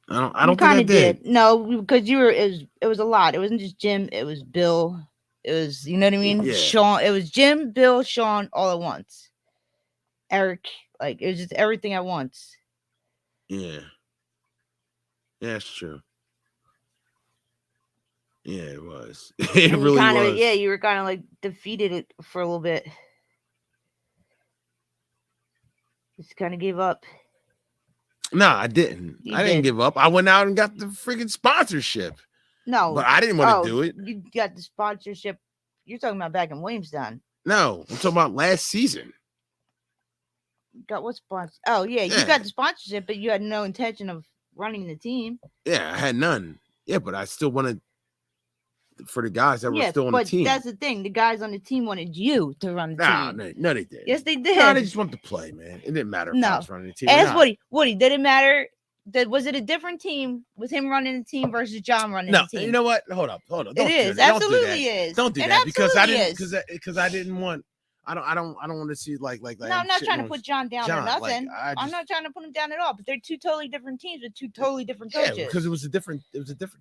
I don't think I did. No, because it was a lot. It wasn't just Jim, it was Bill. It was, you know what I mean? Yeah. Sean. It was Jim, Bill, Sean all at once. Eric, like it was just everything at once. Yeah. Yeah, that's true. Yeah, it was. It really was. Yeah, you were kind of like defeated it for a little bit. Just kind of gave up. No, I didn't. I didn't give up. I went out and got the freaking sponsorship. No. But I didn't want to do it. You got the sponsorship. You're talking about back in Williamstown. No, I'm talking about last season. Got what sponsor? Oh, yeah. You got the sponsorship, but you had no intention of running the team. Yeah, I had none. Yeah, but I still wanted for the guys that were still on the team. That's the thing. The guys on the team wanted you to run the team. No, they did. Yes, they did. No, they just wanted to play, man. It didn't matter if I was running the team. Ask Woody. Woody, did it matter? Was it a different team with him running the team versus John running the team? No, you know what? Hold up. Don't it is. Absolutely is. Don't do that because I didn't because I didn't want. I don't want to see like. No, I'm not trying to put John down or nothing. I'm not trying to put him down at all. But they're two totally different teams with two totally different coaches. Yeah, because it was a different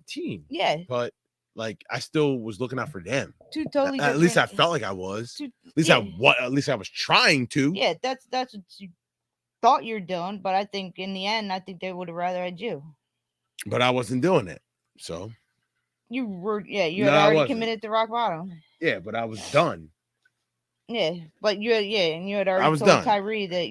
team. Yeah, but like I still was looking out for them. Two totally. At least I felt like I was. At least I was trying to. Yeah, that's what you thought you're doing, but I think in the end, I think they would have rather had you. But I wasn't doing it, so. You were, you had already committed to rock bottom. Yeah, but I was done. Yeah, but and you had already told Tyree that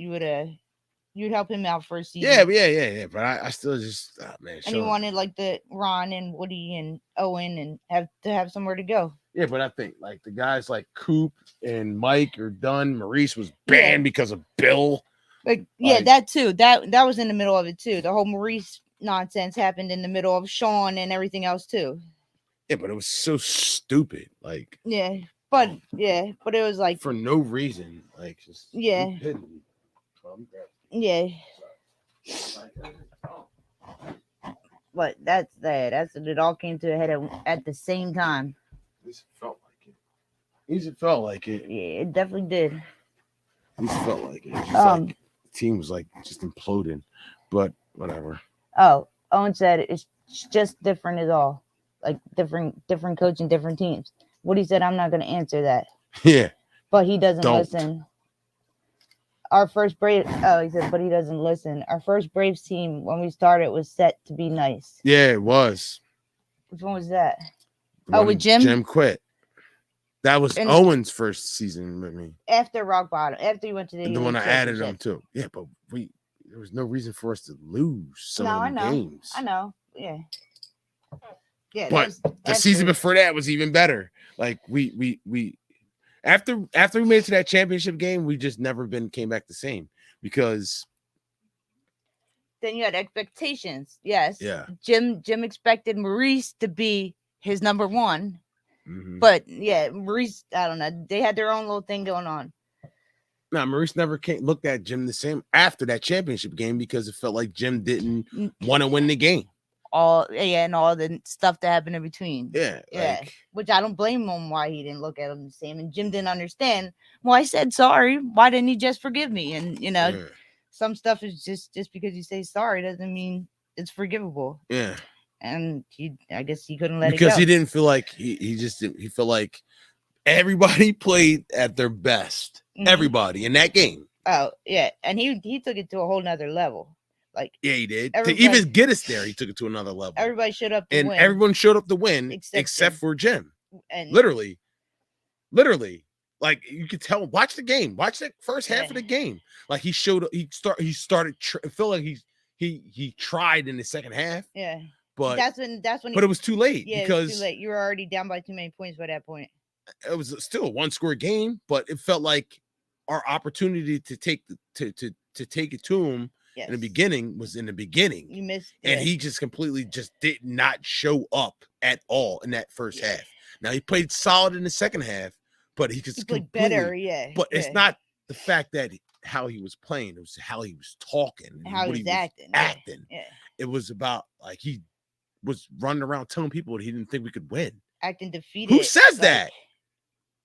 you'd help him out for a season. Yeah. But I still just, man. And you wanted like the Ron and Woody and Owen and have somewhere to go. Yeah, but I think like the guys like Coop and Mike are done. Maurice was banned because of Bill. Like, that too. That was in the middle of it too. The whole Maurice nonsense happened in the middle of Sean and everything else too. Yeah, but it was so stupid. Like but it was like for no reason. Like just But that's that. That's it. All came to a head at the same time. At least it felt like it. At least it felt like it. Yeah, it definitely did. At least it felt like it. It's just like the team was like just imploding. But whatever. Oh, Owen said it's just different as all. Like different coaching, different teams. Woody said I'm not gonna answer that. Yeah. But he doesn't Don't. listen. Our first Brave he said, but he doesn't listen. Our first Braves team when we started was set to be nice. Yeah, it was. Which one was that? When with Jim? Jim quit. That was Owen's first season with me. After rock bottom. After he went to the one I added him to. Yeah, but there was no reason for us to lose some of the games. I know. Yeah. Yeah. But the season before that was even better. Like we after we made it to that championship game, we just never came back the same because then you had expectations. Yes. Yeah. Jim expected Maurice to be his number one. Mm-hmm. But yeah, Maurice, I don't know. They had their own little thing going on. No, Maurice never looked at Jim the same after that championship game because it felt like Jim didn't want to win the game. And all the stuff that happened in between. Yeah. Which I don't blame him why he didn't look at him the same. And Jim didn't understand. Well, I said sorry. Why didn't he just forgive me? And some stuff is just because you say sorry doesn't mean it's forgivable. Yeah. And I guess he couldn't let it go. Because he didn't feel like he felt like everybody played at their best. Mm-hmm. Everybody in that game. Oh, yeah. And he took it to a whole nother level. Like, yeah, he did. To even get us there, he took it to another level. Everybody showed up to win. Everyone showed up to win except for Jim. And literally, like you could tell. Watch the game. Watch that first half of the game. Like he started. I feel like he tried in the second half. Yeah, but that's when. But it was too late. Yeah, because it was too late. You were already down by too many points by that point. It was still a one-score game, but it felt like our opportunity to take it to him. Yes. In the beginning was in the beginning. You missed, and he just completely just did not show up at all in that first half. Now he played solid in the second half, but he played better. But it's not the fact that how he was playing; it was how he was talking, how he was acting. Yeah. It was about like he was running around telling people that he didn't think we could win. Acting defeated. Who says that?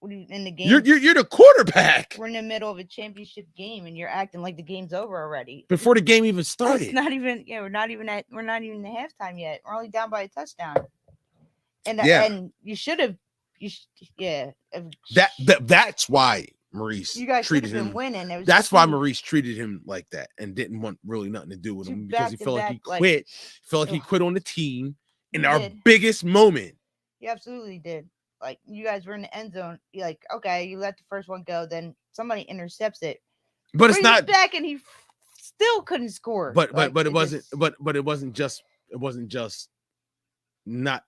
In the game, you're the quarterback. We're in the middle of a championship game, and you're acting like the game's over already before the game even started. It's not even. Yeah, we're not even in the halftime yet. We're only down by a touchdown. And and you should have. That's why Maurice. You guys treated been him winning. That's why Maurice treated him like that and didn't want really nothing to do with him because he felt like he quit. Felt like he quit on the team in our biggest moment. He absolutely did. Like you guys were in the end zone. You're like, okay, you let the first one go, then somebody intercepts it. But it's not back, and he still couldn't score. But it wasn't just not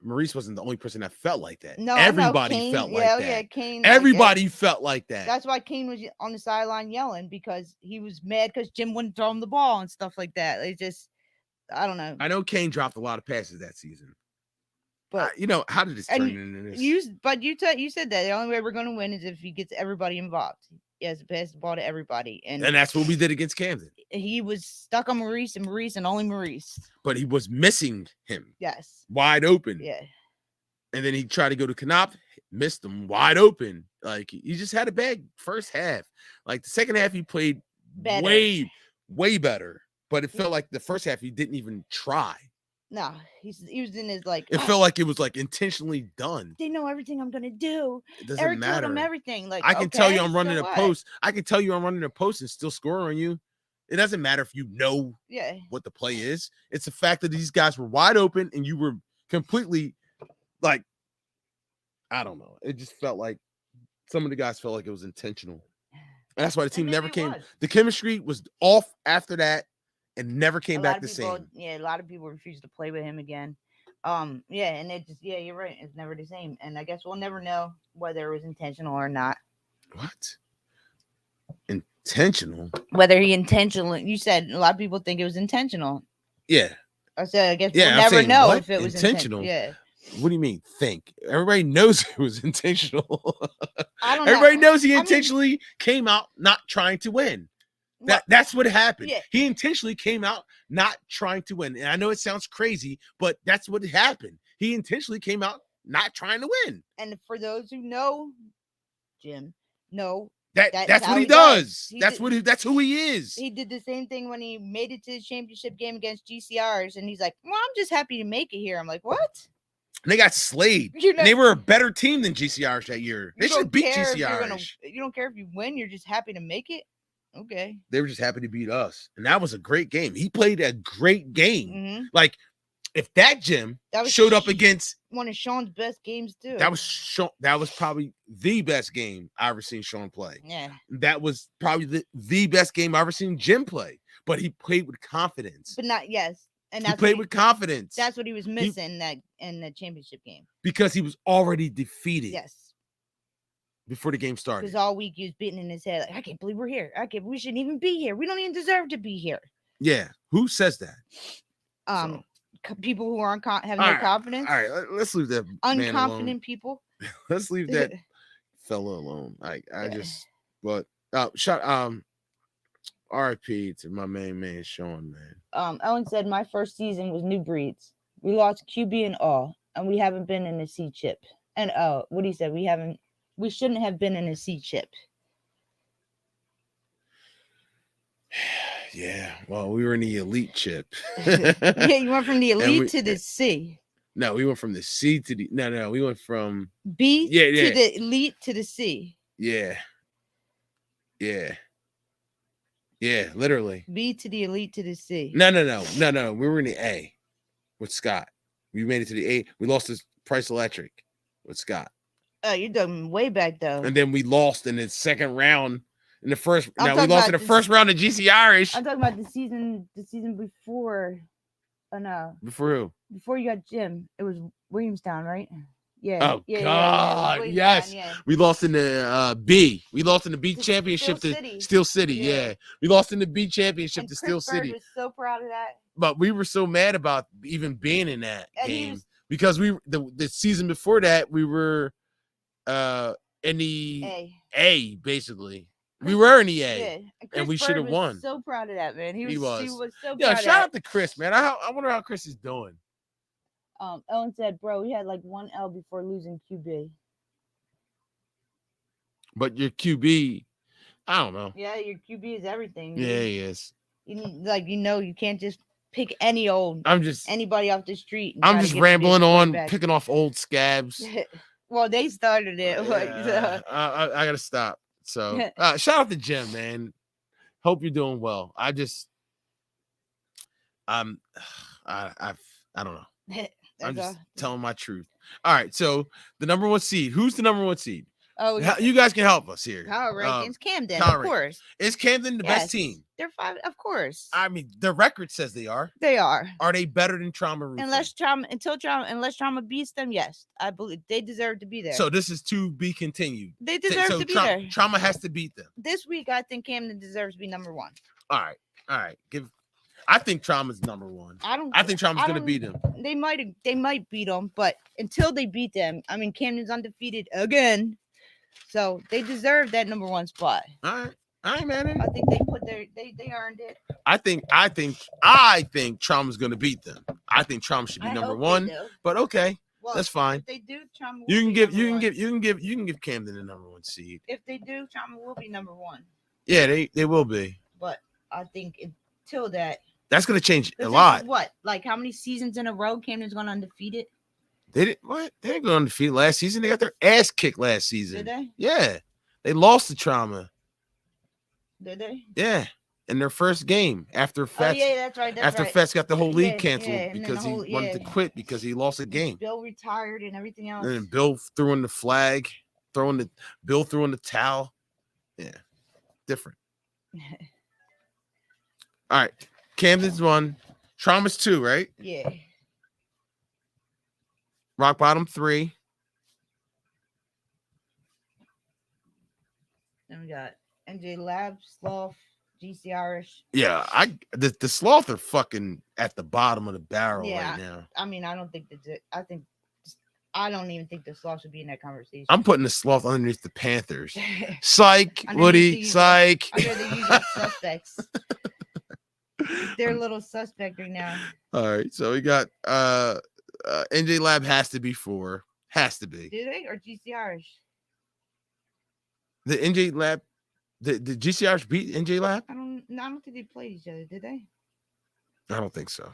Maurice wasn't the only person that felt like that. No, everybody felt like that. Yeah, Kane. Everybody felt like that. That's why Kane was on the sideline yelling because he was mad because Jim wouldn't throw him the ball and stuff like that. It just, I don't know. I know Kane dropped a lot of passes that season. But how did this turn into this? You said that the only way we're going to win is if he gets everybody involved. He has to pass the ball to everybody, and that's what we did against Camden. He was stuck on Maurice and only Maurice. But he was missing him. Yes, wide open. Yeah, and then he tried to go to Knopf, missed him wide open. Like he just had a bad first half. Like the second half, he played way better. But it felt like the first half he didn't even try. No, he was in his like. It felt like it was like intentionally done. They know everything I'm gonna do. It doesn't matter. Told him everything. Like I can tell you I'm running a post. I can tell you I'm running a post and still score on you. It doesn't matter if you know what the play is. It's the fact that these guys were wide open and you were completely like, I don't know. It just felt like some of the guys felt like it was intentional. And that's why the team never came. The chemistry was off after that. And never came back the same. Yeah, a lot of people refused to play with him again. And it just you're right. It's never the same. And I guess we'll never know whether it was intentional or not. What? Intentional? Whether he intentionally, you said a lot of people think it was intentional. Yeah. I said, I guess we'll never know if it was intentional. Yeah. What do you mean think? Everybody knows it was intentional. I don't know. Everybody knows he intentionally came out not trying to win. That's what happened. Yeah. He intentionally came out not trying to win. And I know it sounds crazy, but that's what happened. He intentionally came out not trying to win. And for those who know Jim, know That's how what he does. He That's did- that's who he is. He did the same thing when he made it to the championship game against GCRs, and he's like, "Well, I'm just happy to make it here." I'm like, "What?" And they got slayed. You know- and they were a better team than GCRs that year. They You should don't beat care if you're GCRs. you don't care if you win. You're just happy to make it. Okay. They were just happy to beat us. And that was a great game. He played a great game. Mm-hmm. Like, if that Jim That was showed up against one of Sean's best games too. that was probably the best game I ever seen Sean play. Yeah. That was probably the best game I ever seen Jim play. But he played with confidence. But not yes. And He that's played with confidence. That's what he was missing in the championship game. Because he was already defeated Yes. before the game started. Because all week he was beating in his head like, I can't believe we're here. We shouldn't even be here. We don't even deserve to be here. Yeah. Who says that? People who aren't have no All right, confidence. All right, let's leave that man alone. Unconfident people. Let's leave that fella alone. I just RIP to my main man Sean, man. Owen said my first season was New Breeds. We lost QB and all, and we haven't been in a C chip. And what he said, we shouldn't have been in a C chip. Yeah, well, we were in the elite chip. Yeah, you went from the elite to the C. No, we went from the C to the we went from B to the elite to the C. Yeah, literally. B to the elite to the C. No. We were in the A with Scott. We made it to the A. We lost to Price Electric with Scott. Oh, you're done way back though. And then we lost in the second round. In the first, I'm we talking lost in about the first round of GC Irish. I'm talking about the season before. Oh no. Before who? Before you got Jim, it was Williamstown, right? Yeah. Oh yeah, God, Williamstown, yes. yeah. We lost in the B. We lost in the B To championship Steel to City. Steel City. Yeah. Yeah. We lost in the B championship And to Chris Steel Bird City. was so proud of that. But we were so mad about even being in that And he game was- because the season before that we were in the A basically. We were in the A. Yeah. and Chris we Bird should have was won. So proud of that, man. He was so Yeah, proud shout of out to Chris, man. I wonder how Chris is doing. that. Owen said, bro, we had like one L before losing QB. But your QB, I don't know. Yeah, your QB is everything. Yeah, he is. You need, you can't just pick anybody off the street. and I'm try to just get to be a rambling on, quarterback. picking off old scabs. Well, they started it. Yeah, I gotta stop. So shout out to Jim, man. Hope you're doing well. I don't know. I'm just telling my truth. All right. So the number one seed. Who's the number one seed? Oh, You guys can help us here. Power rankings. Camden, Power of course. Is Camden the best team? They're 5, of course. I mean, the record says they are. They are. Are they better than Trauma Roofing? Unless Trauma beats them, yes. I believe they deserve to be there. So this is to be continued. They deserve to be there. Trauma has to beat them. This week, I think Camden deserves to be number one. All right. I think Trauma's number one. I think Trauma's gonna beat them. They might beat them, but until they beat them, I mean, Camden's undefeated again, so they deserve that number one spot. All right. I ain't mad at it. I think they earned it. I think Trauma's gonna beat them. I think Trauma should be number one. But okay, Well, that's fine. If they do, Trauma will You can be give number one. you can give Camden the number one seed. If they do, Trauma will be number one. Yeah, they will be. But I think until that, That's gonna change a this is lot. what, like how many seasons in a row Camden's gone undefeated? They didn't go undefeated last season. They got their ass kicked last season. Did they? Yeah, they lost to Trauma. Did they? Yeah, in their first game after Fetz. Oh yeah, that's right. After right. Fetz got the whole league Yeah, canceled yeah, and then because the whole- he wanted to quit because he lost a game. Bill retired and everything else. And then Bill threw in the flag, Bill threw in the towel. Yeah, different. All right, Camden's 1, Trauma's 2, right? Yeah. Rock Bottom 3. Then we got NJ Lab, Sloth, GC Irish. Yeah, the Sloth are fucking at the bottom of the barrel right now. I mean, I don't think I I don't even think the Sloth should be in that conversation. I'm putting the Sloth underneath the Panthers. Psych, Underneath Woody. the usual- Psych. Under the usual suspects. They're a little suspect right now. All right, so we got NJ Lab has to be 4. Has to be. Do they or GC Irish? The NJ Lab, the GCRs beat NJ Lab? I don't think they played each other, did they? I don't think so.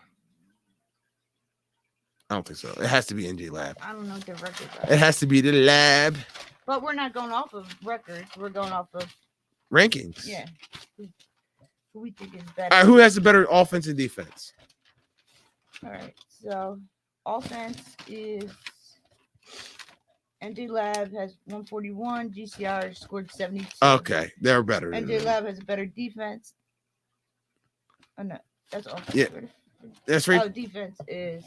It has to be NJ Lab. I don't know what their records are. It has to be the lab But we're not going off of records. We're going off of rankings. yeah. Who we think is better. All right, who has the better offense and defense? All right, so offense is NJ Lab has 141. GCR scored 72. Okay, they're better. than NJ them. Lab has a better defense. Oh no, that's offense. Yeah. That's right. Oh, defense is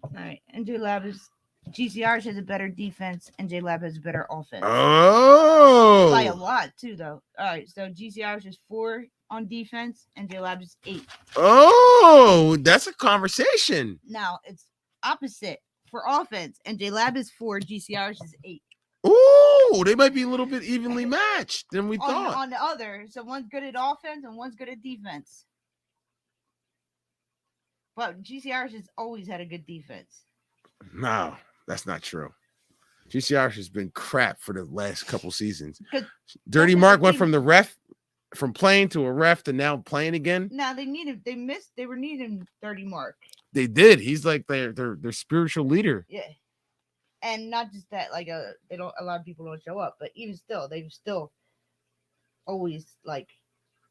all right. NJ Lab is GCR has a better defense. NJ Lab has a better offense. Oh, By a lot too, though. All right, so GCR is 4 on defense. NJ Lab is 8. oh, that's a conversation. Now it's opposite for offense. NJ Lab is 4. GCR is 8. Ooh, they might be a little bit evenly matched than we thought. On the other, so one's good at offense and one's good at defense. But GCR has always had a good defense. No, that's not true. GCR has been crap for the last couple seasons. Dirty Mark went from playing to a ref to now playing again. Now they were needing 30 Mark. They did. He's like their spiritual leader. Yeah. And not just that, like a lot of people don't show up, but even still, they've still always like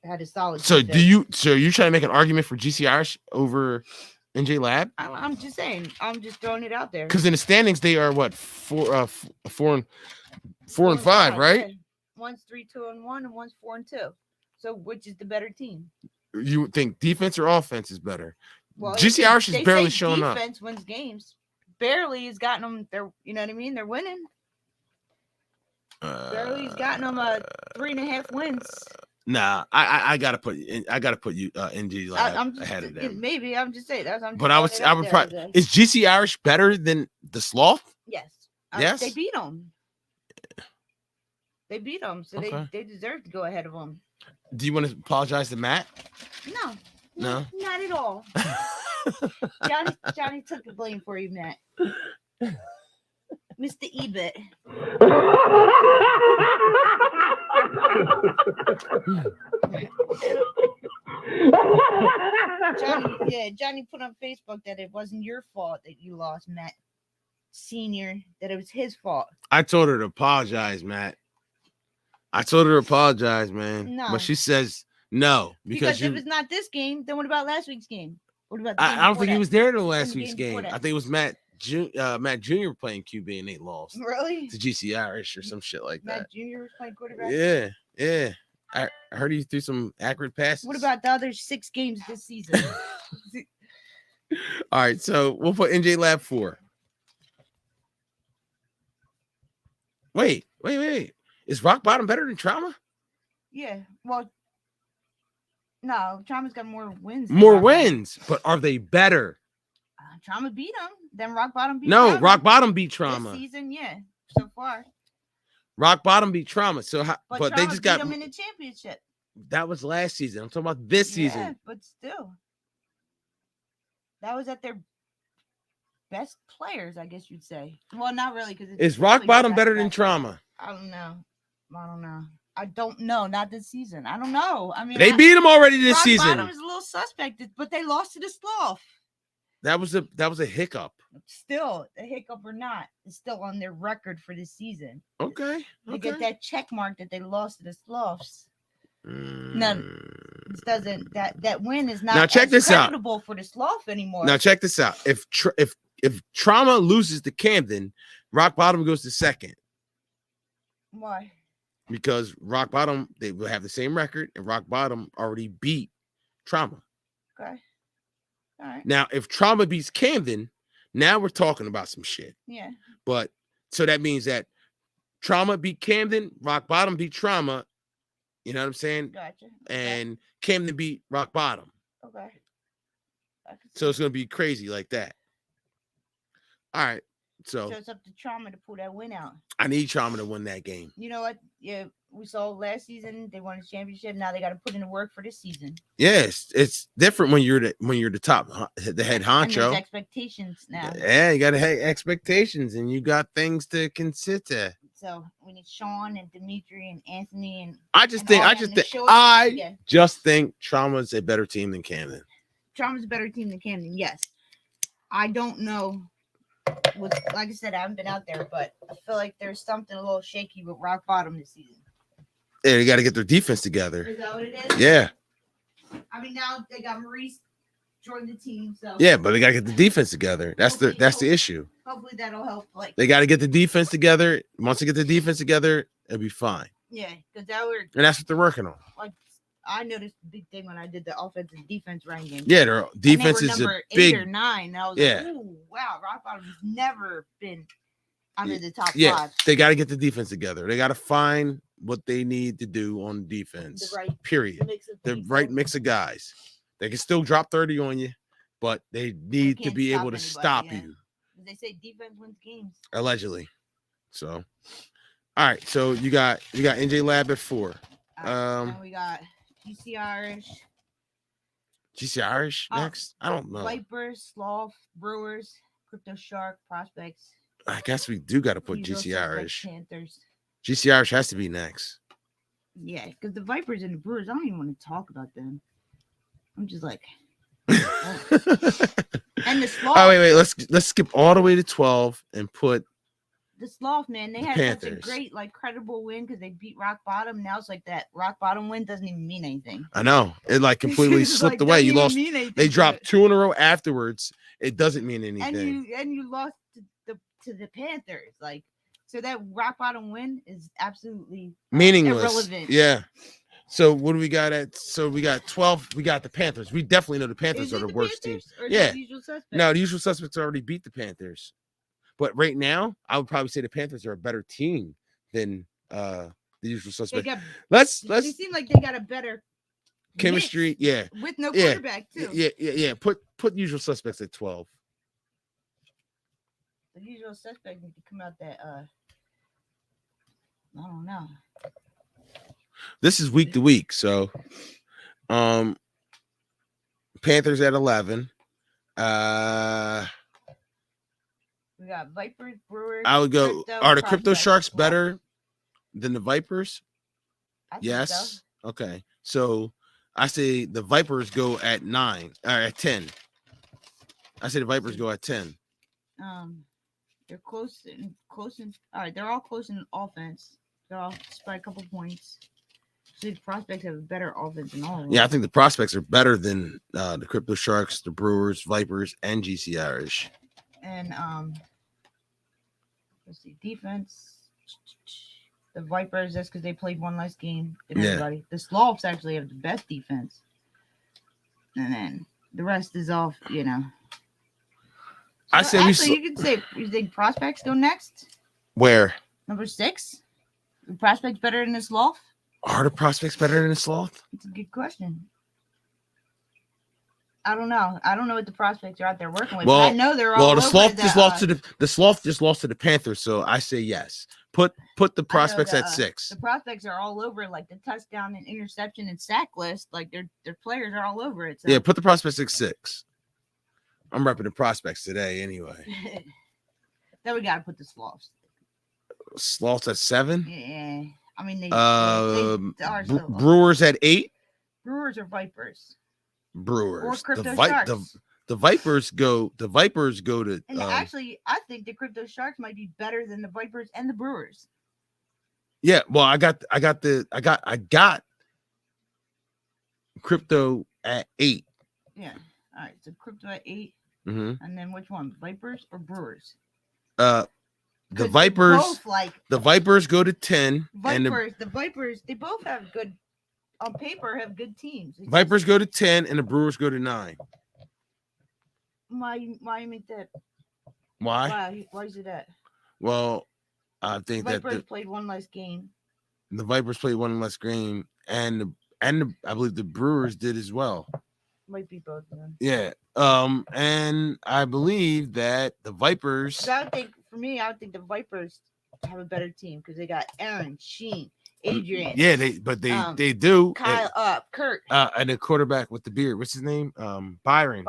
had a solid. So defense. you trying to make an argument for GCR over NJ Lab? I'm just saying. I'm just throwing it out there. Because in the standings they are what 4 and 5, right? Yeah. One's 3-2-1, and one's 4-2. So which is the better team? You would think defense or offense is better. Well, GCR is they barely say showing up. Defense wins games. Barely has gotten them. You know what I mean? They're winning. Barely has gotten them 3.5 wins. Nah, I gotta put you NJ Lab I'm just, ahead of them. Maybe I'm just saying that. But I would probably is GC Irish better than the Sloth? Yes. Yes. They beat them. They beat them, so Okay. they deserve to go ahead of them. Do you want to apologize to Matt? No, not at all. Johnny took the blame for you, Matt. Mr. Ebert. Johnny put on Facebook that it wasn't your fault that you lost, Matt Senior, that it was his fault. I told her to apologize, Matt. I told her to apologize, man. No. But she says no Because if it's not this game, then what about last week's game? What about? I don't think he was there in the last The week's game before game. that. I think it was Matt Jr. playing QB and they lost Really? to GC Irish or some shit like that. Matt Jr. was playing quarterback. Yeah. I heard he threw some accurate passes. What about the other 6 games this season? All right, so we'll put NJ Lab 4. Wait. Is Rock Bottom better than Trauma? Yeah. Well, no, Trauma's got more wins. than More Rock Bottom. wins, but are they better? Trauma beat them. Then Rock Bottom beat No, Trauma. Rock Bottom beat Trauma. This season, yeah, so far. Rock Bottom beat Trauma. So, but Trauma they just beat got them in the championship. that was last season. I'm talking about this season. Yeah, but still, that was at their best players, I guess you'd say. Well, not really, because Is Rock Bottom better than Trauma? I don't know. Not this season. I don't know. I mean, They beat them already this Rock season. Bottom is a little suspect, but they lost to the Sloth. That was a hiccup. Still, a hiccup or not, it's still on their record for this season. Okay. They get that check mark that they lost to the Sloths. No, this doesn't. That win is not Now check this out. creditable for the Sloth anymore. Now check this out. If Trauma loses to Camden, Rock Bottom goes to second Why? because Rock Bottom they will have the same record, and Rock Bottom already beat Trauma. Okay. All right. Now, if Trauma beats Camden, now we're talking about some shit. Yeah. But so that means that Trauma beat Camden, Rock Bottom beat Trauma. You know what I'm saying? Gotcha. And Camden beat Rock Bottom. Okay. So it's gonna be crazy like that. All right. So it's up to Trauma to pull that win out. I need Trauma to win that game. You know what? Yeah, we saw last season they won a championship. Now they got to put in the work for this season. Yes, it's different when you're the top, the head And there's honcho. expectations now. Yeah, you got to have expectations, and you got things to consider. So we need Sean and Dimitri and Anthony and I just think Trauma's a better team than Camden. Trauma's a better team than Camden. Yes, I don't know. Like I said, I haven't been out there, but I feel like there's something a little shaky with Rock Bottom this season. Yeah, they got to get their defense together. Is that what it is? Yeah. I mean, now they got Maurice joined the team, so yeah, but they got to get the defense together. That's the issue. Hopefully that'll help. Like they got to get the defense together. Once they get the defense together, it'll be fine. Yeah, because and that's what they're working on. Like I noticed a big thing when I did the offense and defense ranking. Yeah, their defense is number a big 8 or 9. And I was like, "Ooh, wow, Rock Bottom has never been under the top 5." They got to get the defense together. They got to find what they need to do on defense. The right period. The right mix of guys. They can still drop 30 on you, but they need to be able to stop you. They say defense wins games. Allegedly. So, all right. So you got NJ Lab at 4. Now we got GC Irish. GC Irish next? I don't know. Vipers, Sloth, Brewers, Crypto Shark, Prospects. I guess we do got to put GC Irish. Panthers. GC Irish has to be next. Yeah, because the Vipers and the Brewers, I don't even want to talk about them. I'm just like, and the Sloth. Oh wait, let's skip all the way to 12 and put the Sloth, man. They had Panthers. Such a great, like, credible win because they beat Rock Bottom. Now it's like that Rock Bottom win doesn't even mean anything. I know it like completely slipped away. You lost. They dropped 2 in a row afterwards. It doesn't mean anything. And you lost to the Panthers, like. So that Rock Bottom win is absolutely meaningless. Irrelevant. Yeah. So what do we got at? So we got 12. We got the Panthers. We definitely know the Panthers are the worst team. Yeah. No, the Usual Suspects already beat the Panthers. But right now, I would probably say the Panthers are a better team than the Usual Suspects. Let's. They seem like they got a better chemistry. Yeah. With no quarterback too. Yeah. Put Usual Suspects at 12. The Usual Suspects need to come out that I don't know. This is week to week, so Panthers at 11. We got Vipers, Brewers. I would go. Are the Crypto Sharks Sloth better than the Vipers? I think Yes. so. Okay. So I say the Vipers go at 9 or at 10. I say the Vipers go at 10. They're close and all right. They're all close in offense. They're all just by a couple points. So the Prospects have a better offense than all of them. Yeah, I think the Prospects are better than the Crypto Sharks, the Brewers, Vipers, and GC Irish. And let's see, defense. The Vipers, that's because they played one less game than everybody. The Sloths actually have the best defense. And then the rest is off, you know. So I say actually, you could say, you think Prospects go next? Where? Number 6? The Prospects better than the Sloth? Are the Prospects better than the Sloth? It's a good question. I don't know. I don't know what the Prospects are out there working with. Well, but I know they're all the Sloth over just lost to the Sloth just lost to the Panthers, so I say yes. Put the Prospects at 6. The Prospects are all over like the touchdown and interception and sack list. Like their players are all over it. So. Yeah, put the Prospects at 6. I'm repping the Prospects today anyway. Then we got to put the Sloths. Sloths at 7. Yeah, I mean they are Brewers at 8. Brewers or Vipers. Brewers. Or Crypto Sharks. The Vipers go to. And actually, I think the Crypto Sharks might be better than the Vipers and the Brewers. Yeah, well, I got Crypto at 8. Yeah. All right. So Crypto at 8. Mm-hmm. And then which one? Vipers or Brewers? The Vipers. Both the Vipers go to 10. Vipers. The Vipers. They both have good. On paper, have good teams. Vipers go to 10 and the Brewers go to 9. Why you make that? Why? Why is it that? Well, I think Vipers that the played one less game. The Vipers played one less game, and I believe the Brewers did as well. Might be both of them. Yeah. And I believe that the Vipers. So I think for me, I would think the Vipers have a better team because they got Aaron, Sheen, Adrian. Yeah, they do. Kyle, Kurt, and the quarterback with the beard. What's his name? Byron.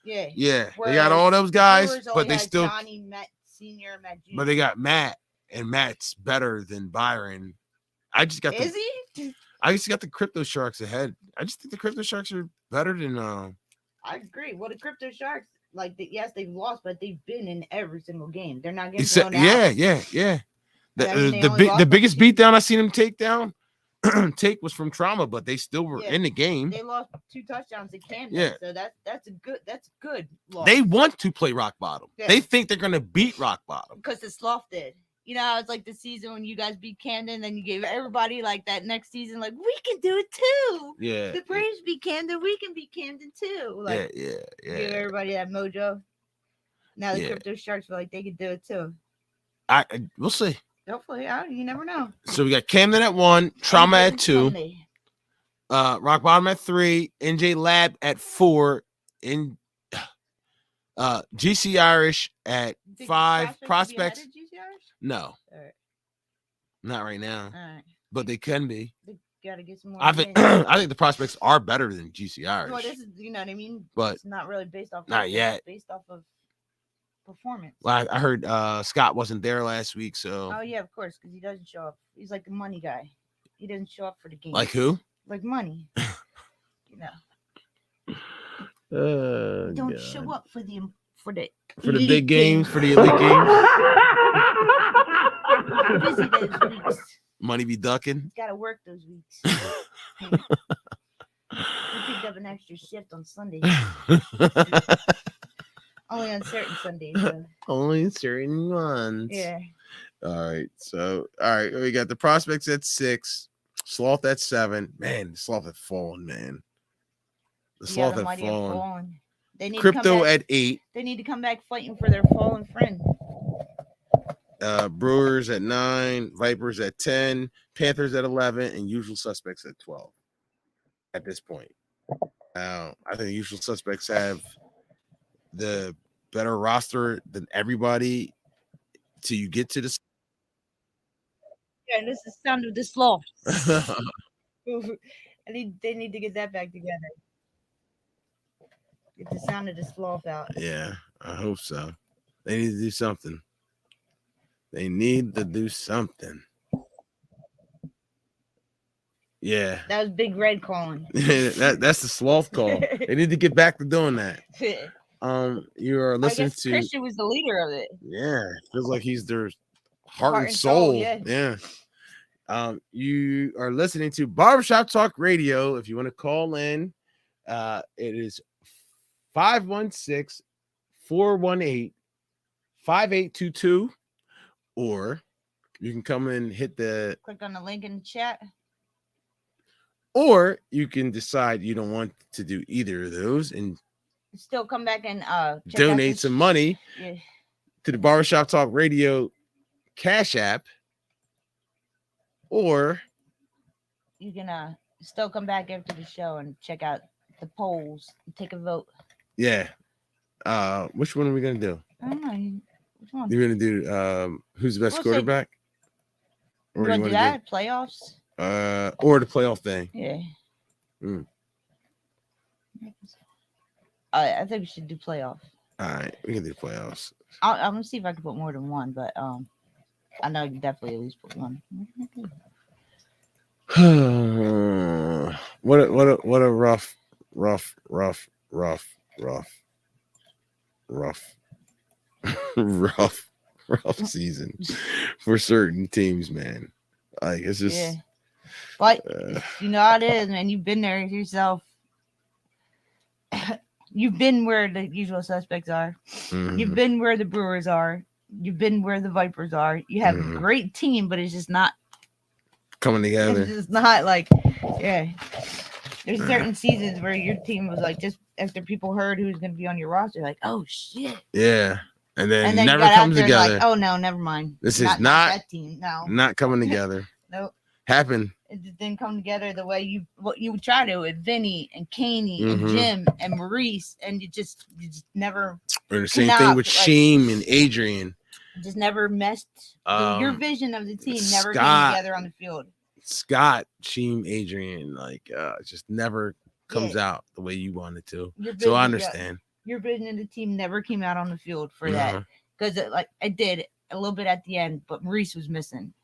Yeah. Yeah, they got all those guys, Brewers but only they has still. Johnny, Matt Senior, Matt Junior. But they got Matt, and Matt's better than Byron. I just got. Is he? I just got the Crypto Sharks ahead. I just think the Crypto Sharks are better than. I agree. Well, the Crypto Sharks, yes, they've lost, but they've been in every single game. They're not getting thrown out. Yeah. The The biggest beatdown I seen them take was from Trauma, but they still were in the game. They lost 2 touchdowns to Camden. Yeah. So that's a good loss. They want to play rock bottom. Yeah. They think they're gonna beat rock bottom. Because the Sloth did. You know, it's like the season when you guys beat Camden, then you gave everybody like that next season, like, we can do it too. Yeah. The Braves beat Camden, we can beat Camden too. Like, Yeah. give everybody that mojo. Now the Crypto Sharks feel like they could do it too. We'll see. Hopefully, you never know. So we got Camden at 1, Trauma at 2, Sunday. Rock Bottom at 3, NJ Lab at 4, in GC Irish at 5, Prospects. No, not right now, All right. but they can be. They gotta get some more. I think the Prospects are better than GC Irish. Well, this is, you know what I mean. But it's not really based off. Not yet. It's based off of performance. Well, I heard Scott wasn't there last week, so. Oh yeah, of course, because he doesn't show up. He's like a money guy. He doesn't show up for the game. Like who? Like money. You know. Don't show up for the big games, for the elite games. Busy those weeks. Money be ducking. Got to work those weeks. We picked up an extra shift on Sunday. Only on certain Sundays. Though. Only certain ones. Yeah. All right. We got the Prospects at 6, Sloth at 7. Man, the Sloth have fallen, man. The Sloth have fallen. They need Crypto to come back, at 8. They need to come back fighting for their fallen friend. Brewers at 9, Vipers at 10, Panthers at 11, and Usual Suspects at 12. At this point, now I think Usual Suspects have the better roster than everybody till you get to this. Yeah, this is the sound of the Sloth. They need to get that back together. Get the sound of the Sloth out. Yeah, I hope so. They need to do something. They need to do something. Yeah. That was Big Red calling. That's the Sloth call. They need to get back to doing that. You are listening to Christian was the leader of it. Yeah, feels like he's their heart and soul. Yeah. You are listening to Barbershop Talk Radio. If you want to call in, it is 516-418-5822, or you can come and click on the link in the chat. Or you can decide you don't want to do either of those and still come back and donate some money to the Barbershop Talk Radio Cash App, or you can still come back after the show and check out the polls and take a vote. Yeah. Which one are we gonna do? I don't know. Which one? You're gonna do who's the best quarterback? Or you want to do that? Playoffs? Or the playoff thing. Yeah. I think we should do playoffs. All right, we can do playoffs. I'm gonna see if I can put more than one, but I know you can definitely at least put one. What a rough season for certain teams, man. Like it's just but you know how it is, man. You've been there yourself. You've been where the Usual Suspects are. Mm-hmm. You've been where the Brewers are. You've been where the Vipers are. You have a great team, but it's just not coming together. It's just not like, there's certain seasons where your team was like, just after people heard who's going to be on your roster, like, oh shit. Yeah. And then never comes together. Like, oh no, never mind. This is not that team. No, not coming together. Nope. Happened. It just didn't come together the way you try to with Vinny and Caney and Jim and Maurice, and you just never. Or the same thing with Sheem and Adrian. Just never meshed. Your vision of the team never came Scott- together on the field. Scott, Sheem, Adrian, like just never comes out the way you want it to. Your So I vision, understand. Your vision of the team never came out on the field for that, because it did a little bit at the end, but Maurice was missing.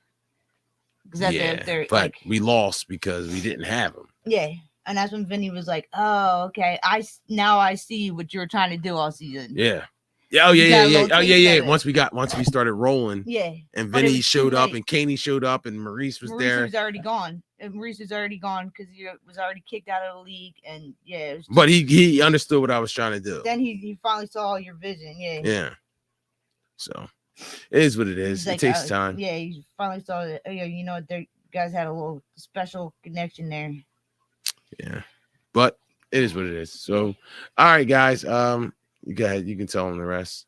But like, we lost because we didn't have him. Yeah, and that's when Vinny was like, "Oh, okay, I see what you were trying to do all season." Yeah. Yeah. Oh yeah. Once we started rolling. Yeah. And Vinny showed up, and Kaney showed up, and Maurice was there. Maurice was already gone. And Maurice was already gone because he was already kicked out of the league, and yeah. But he understood what I was trying to do. Then he finally saw your vision. Yeah. Yeah. So it is what it is. It takes time. Yeah, he finally saw that. You know, you guys had a little special connection there. Yeah, but it is what it is. So, all right, guys. You go ahead. You can tell them the rest.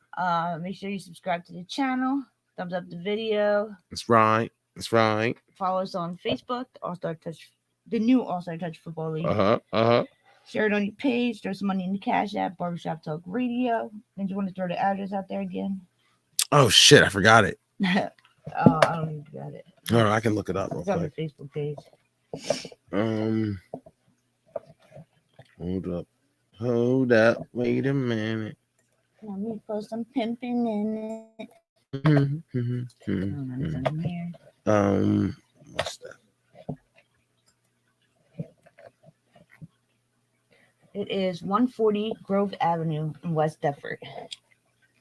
Make sure you subscribe to the channel. Thumbs up the video. That's right. That's right. Follow us on Facebook, the new All-Star Touch Football League. Share it on your page. Throw some money in the Cash App, Barbershop Talk Radio. Then you want to throw the address out there again? Oh shit, I forgot it. I don't even got it. All right, I can look it up real It's on the quick. Facebook page. Hold up. Wait a minute. Let me put some pimping in it. What's that? It is 140 Grove Avenue in West Deptford.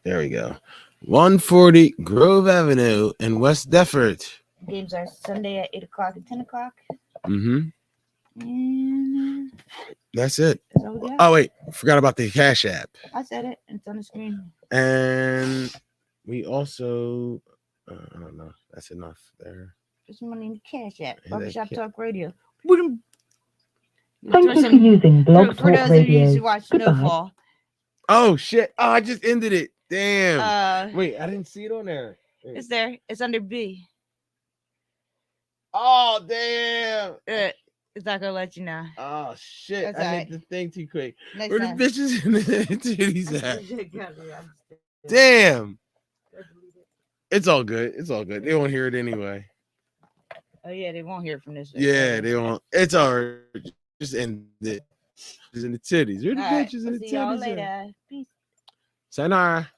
There we go. 140 Grove Avenue in West Deptford. Games are Sunday at 8 o'clock and 10 o'clock. And that's it. That's all we got. Oh wait, forgot about the Cash App. I said it. It's on the screen. And we also, I don't know. That's enough there. Put some money in the Cash App. Yeah, Barbershop that Talk Radio. Thank you for using Blog For Talk those of you Radio. who watch Snowfall. Oh shit! Oh, I just ended it. Damn. Uh, Wait, I didn't see it on there. Wait. It's there. It's under B. Oh damn. It's not gonna let you know. Oh shit! That's I all hit right. the thing too quick. Next Where time. the bitches and the titties at? Damn. It's all good. It's all good. They won't hear it anyway. Oh yeah, they won't hear from this. Yeah, they won't. It's all right. Just end it. Just in the titties. Where the All right, bitches and the see y'all titties at? later. Peace. Sayonara.